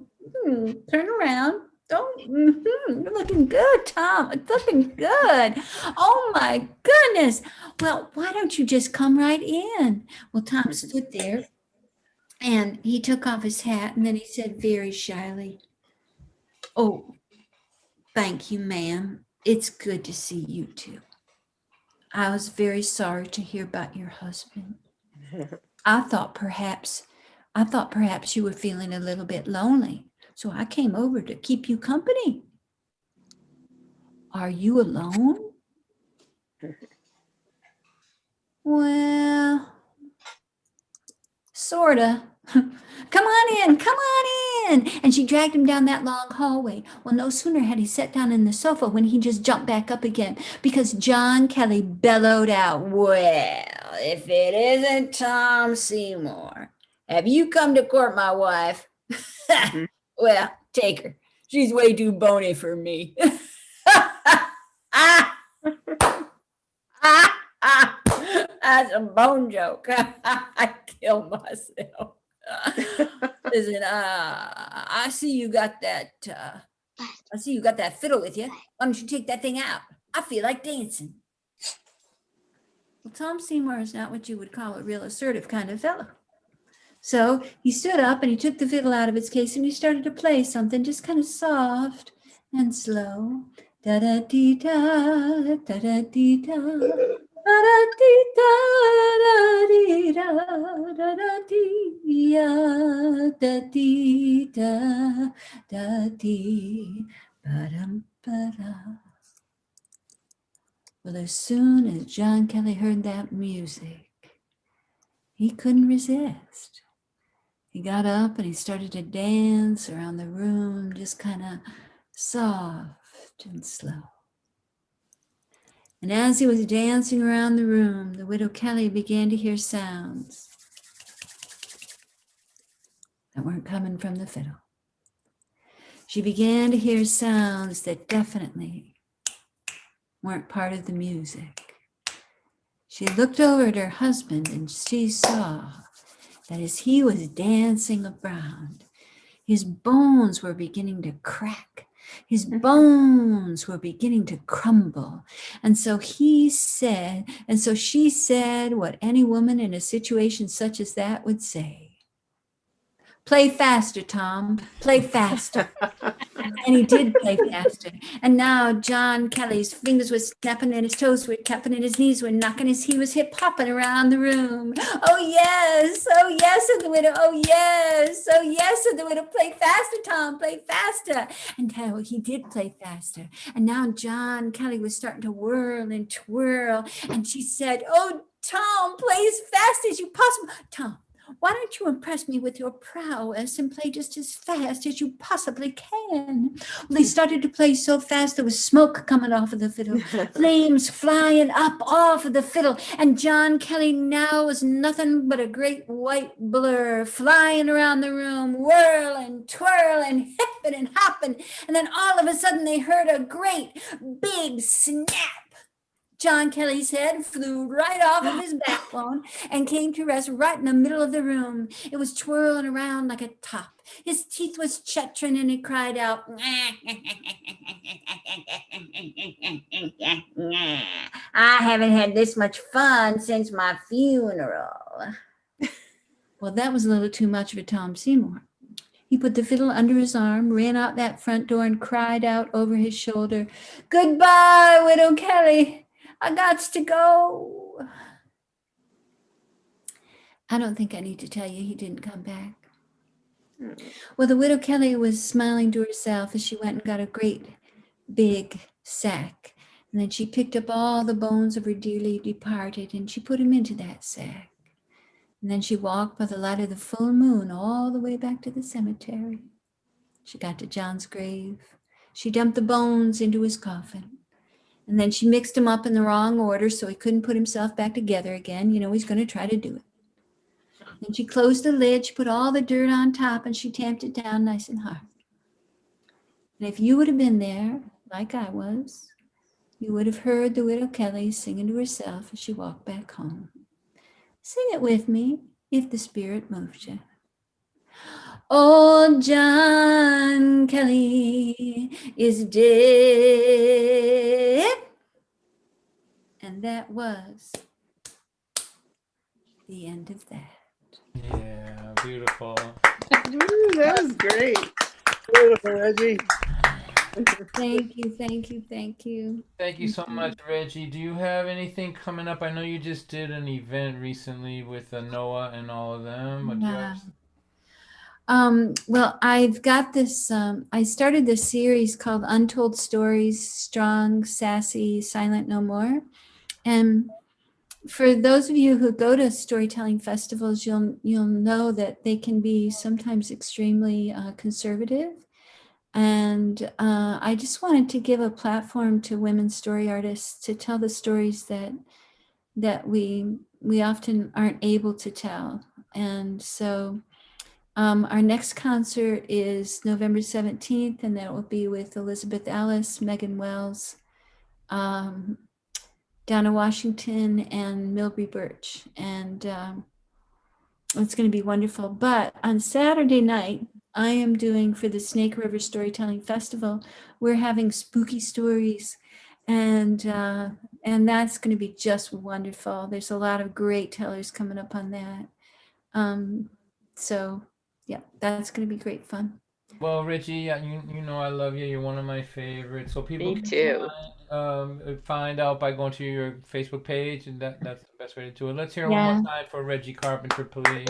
turn around. You're looking good, Tom. It's looking good. Oh my goodness. Well, why don't you just come right in? Well, Tom stood there and he took off his hat and then he said very shyly, "Oh, thank you, ma'am. It's good to see you too. I was very sorry to hear about your husband. I thought perhaps you were feeling a little bit lonely. So I came over to keep you company. Are you alone? Well, sorta. Come on in, come on in. And she dragged him down that long hallway. Well, no sooner had he sat down in the sofa when he just jumped back up again because John Kelly bellowed out, well, if it isn't Tom Seymour, have you come to court my wife? Well, take her. She's way too bony for me. That's a bone joke. I kill myself. Listen, I see you got that. I see you got that fiddle with you. Why don't you take that thing out? I feel like dancing. Well, Tom Seymour is not what you would call a real assertive kind of fellow. So he stood up and he took the fiddle out of its case and he started to play something just kind of soft and slow. Da da dee da da da dee da. Da da dee da dee da da da dee da dee da dee ba dum ba da. Well, as soon as John Kelly heard that music, he couldn't resist. He got up and he started to dance around the room, just kind of soft and slow. And as he was dancing around the room, the widow Kelly began to hear sounds that weren't coming from the fiddle. She began to hear sounds that definitely weren't part of the music. She looked over at her husband and she saw that as he was dancing around, his bones were beginning to crack. His bones were beginning to crumble. And so she said what any woman in a situation such as that would say. Play faster, Tom, play faster. And he did play faster. And now John Kelly's fingers were snapping and his toes were tapping and his knees were knocking as he was hip-hopping around the room. Oh yes, said the widow. Oh yes, said the widow. Play faster, Tom, play faster. And now he did play faster. And now John Kelly was starting to whirl and twirl. And she said, oh, Tom, play as fast as you possibly. Tom, why don't you impress me with your prowess and play just as fast as you possibly can? Well, they started to play so fast there was smoke coming off of the fiddle, flames flying up off of the fiddle, and John Kelly now was nothing but a great white blur flying around the room, whirling, twirling, hipping and hopping, and then all of a sudden they heard a great big snap. John Kelly's head flew right off of his backbone and came to rest right in the middle of the room. It was twirling around like a top. His teeth was chattering and he cried out, I haven't had this much fun since my funeral. Well, that was a little too much for Tom Seymour. He put the fiddle under his arm, ran out that front door and cried out over his shoulder, goodbye, Widow Kelly. I gots to go. I don't think I need to tell you he didn't come back. Well, the widow Kelly was smiling to herself as she went and got a great big sack. And then she picked up all the bones of her dearly departed and she put them into that sack. And then she walked by the light of the full moon all the way back to the cemetery. She got to John's grave. She dumped the bones into his coffin. And then she mixed him up in the wrong order so he couldn't put himself back together again. You know, he's going to try to do it. Then she closed the lid, she put all the dirt on top, and she tamped it down nice and hard. And if you would have been there, like I was, you would have heard the widow Kelly singing to herself as she walked back home. Sing it with me, if the spirit moves you. Old John Kelly is dead. And that was the end of that. Yeah, beautiful. That was great. Beautiful, Reggie. Thank you, thank you, thank you. Thank you so much, Reggie. Do you have anything coming up? I know you just did an event recently with Noah and all of them. What do you have? Well, I've got this, I started this series called Untold Stories, Strong, Sassy, Silent No More. And for those of you who go to storytelling festivals, you'll know that they can be sometimes extremely conservative. And I just wanted to give a platform to women story artists to tell the stories that we often aren't able to tell. And so our next concert is November 17th, and that will be with Elizabeth Ellis, Megan Wells, Donna Washington, and Milby Birch. And it's going to be wonderful. But on Saturday night, I am doing for the Snake River Storytelling Festival, we're having spooky stories. And that's going to be just wonderful. There's a lot of great tellers coming up on that. So yeah, that's going to be great fun. Well, Richie, you know I love you. You're one of my favorites. So people Me can too. find out by going to your Facebook page, and that's the best way to do it. Let's hear it one Yeah. more time for Reggie Carpenter, please.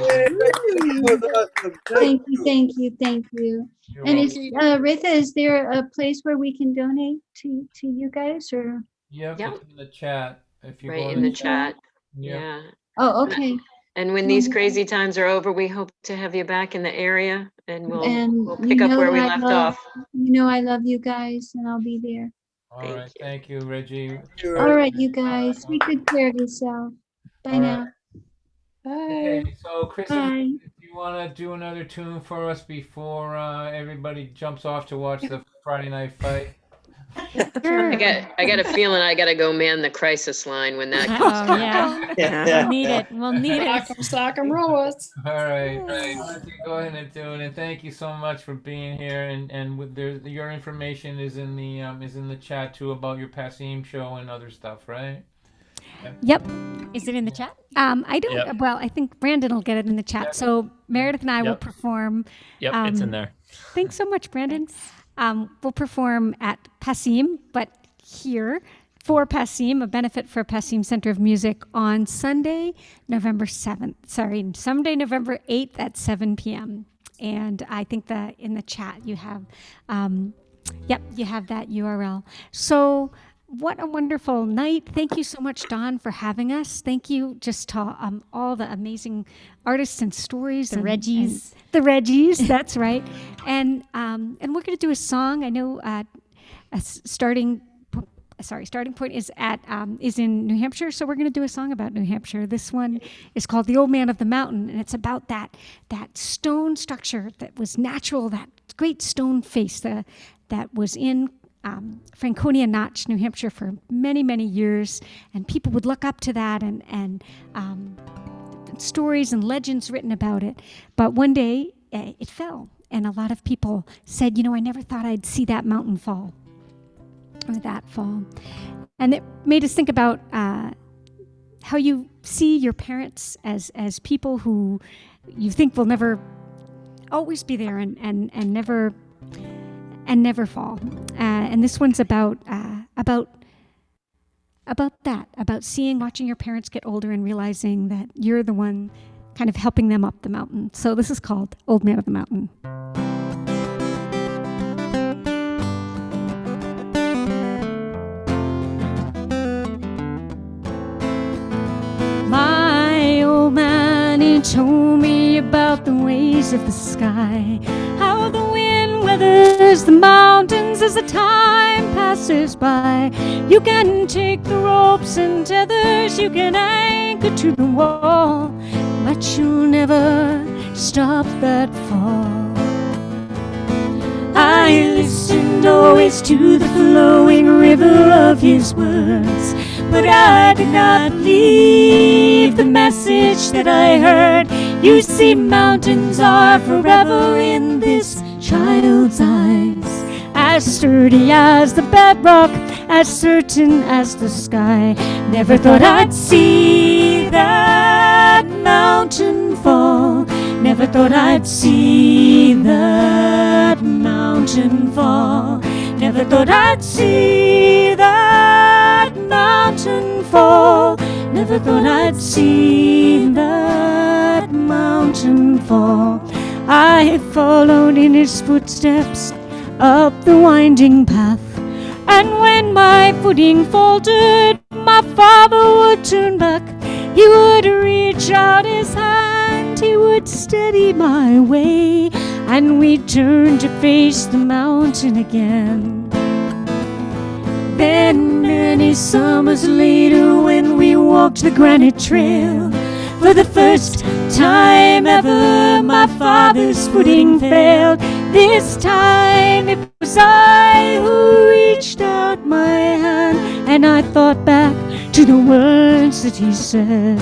Thank you. You're And is welcome. Ritha, is there a place where we can donate to you guys, or? Yep, it's in the chat. If you Right go in the chat. Yep. Yeah. Oh, okay. And when these crazy times are over, we hope to have you back in the area, and And we'll pick up where we left off. You know I love you guys, and I'll be there. All right, thank you, Reggie. All right, you guys, take good care of yourself. Bye All now. Okay, so Kristen, Bye. if you want to do another tune for us before everybody jumps off to watch the Friday night fight. I got a feeling I got to go man the crisis line when that comes Oh, yeah. We'll need it. We'll need it. Sock 'em, roll us. All right, I'll let you go ahead and do it. And thank you so much for being here. And with your information is in the chat too about your Passim show and other stuff, right? Yep. Is it in the chat? I don't. Yep. Well, I think Brandon will get it in the chat. So Meredith and I will perform. Yep, it's in there. Thanks so much, Brandon. We'll perform at Passim, but here for Passim, a benefit for Passim Center of Music on Sunday, November 7th. Sorry, Sunday, November 8th at 7 p.m. And I think that in the chat you have, you have that URL. So what a wonderful night. Thank you so much, Dawn, for having us. Thank you just to all the amazing artists and stories. The Reggies. The Reggies, that's right. And we're going to do a song. I know starting point is is in New Hampshire, so we're going to do a song about New Hampshire. This one is called "The Old Man of the Mountain," and it's about that stone structure that was natural, that great stone face that was in Franconia Notch, New Hampshire, for many, many years, and people would look up to that and stories and legends written about it. But one day it fell, and a lot of people said, I never thought I'd see that mountain fall. Or that fall. And it made us think about how you see your parents as people who you think will never always be there and never fall. And this one's about that, about watching your parents get older and realizing that you're the one kind of helping them up the mountain. So this is called Old Man of the Mountain. My old man, he told me about the ways of the sky, how the wind weathers the mountains as the time passes by. You can take the ropes and tethers, you can anchor to the wall, but you'll never stop that fall. I listened always to the flowing river of his words, but I did not believe the message that I heard. You see, mountains are forever in this child's eyes, as sturdy as the bedrock, as certain as the sky. Never thought I'd see that mountain fall. Never thought I'd see that mountain fall. Never thought I'd see that mountain fall. Never thought I'd see that mountain fall. I followed in his footsteps up the winding path. And when my footing faltered, my father would turn back. He would reach out his hand, he would steady my way, and we'd turn to face the mountain again. Then many summers later, when we walked the granite trail, for the first time ever, my father's footing failed. This time it was I who reached out my hand, and I thought back to the words that he said.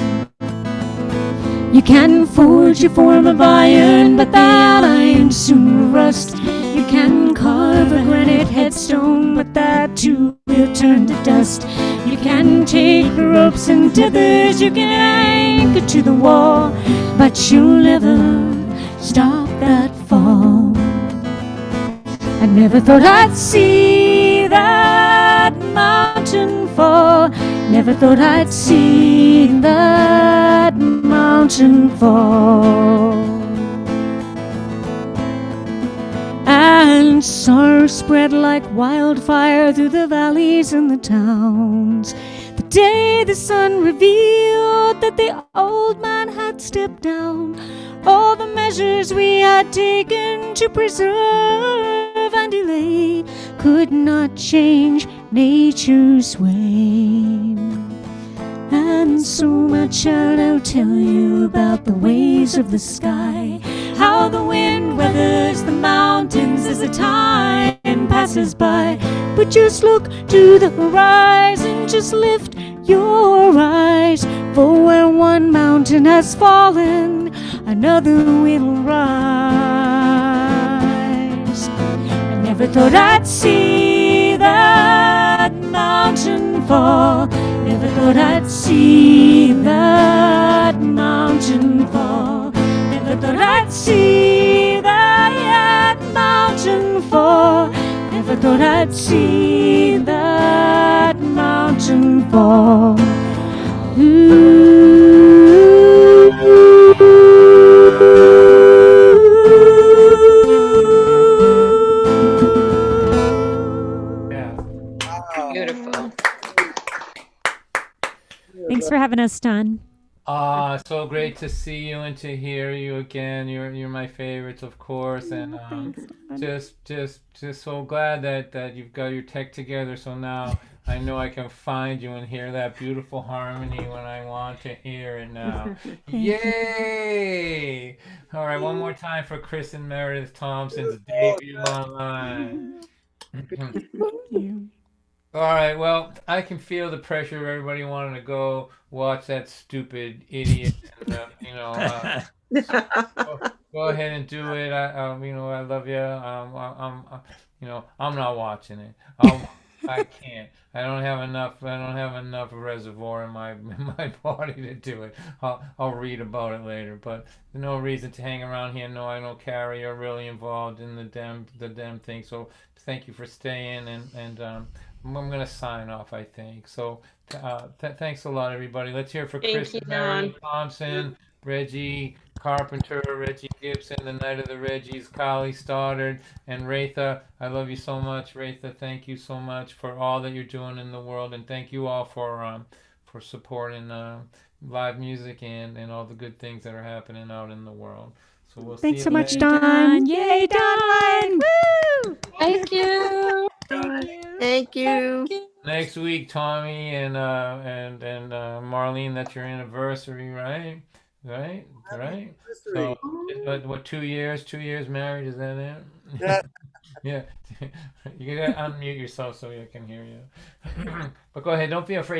You can forge a form of iron, but that iron soon will rust. You can carve a granite headstone, but that too will turn to dust. You can take the ropes and tethers, you can anchor to the wall, but you'll never stop that fall. I never thought I'd see that mountain fall. Never thought I'd see that mountain fall. And sorrow spread like wildfire through the valleys and the towns. The day the sun revealed that the old man had stepped down, all the measures we had taken to preserve and delay could not change nature's way. And so much I'll tell you about the ways of the sky, how the wind weathers the mountains as the time passes by. But just look to the horizon, just lift your eyes, for where one mountain has fallen, another will rise. I never thought I'd see that mountain fall. Never thought I'd see that mountain fall. Never thought I'd see that mountain fall. Never thought I'd see that mountain fall. Beautiful. Thanks for having us, Don. So great to see you and to hear you again. You're my favorites, of course, and just so glad that you've got your tech together. So now I know I can find you and hear that beautiful harmony when I want to hear it now. Yay! All right, one more time for Chris and Meredith Thompson's debut online. All right, well, I can feel the pressure of everybody wanting to go watch that stupid idiot. And, go ahead and do it. I love you. I'm not watching it. I can't. I don't have enough reservoir in my body to do it. I'll read about it later, but there's no reason to hang around here. No, I know Carrie, you're really involved in the damn thing. So thank you for staying, and I'm gonna sign off, I think. So thanks a lot, everybody. Let's hear it for Chris and Mary Thompson, Reggie Carpenter, Reggie Gibson, the Night of the Reggies, Kali Stoddard, and Ratha. I love you so much, Ratha. Thank you so much for all that you're doing in the world, and thank you all for supporting live music and all the good things that are happening out in the world. So we'll Thanks see so you much, later. Don. Yay, Don! Woo! Thank you. Thank you. Next week, Tommy and Marlene, that's your anniversary, right? Right? So, what, 2 years? 2 years married? Is that it? Yeah. Yeah. You gotta unmute yourself so I can hear you. But go ahead. Don't be afraid.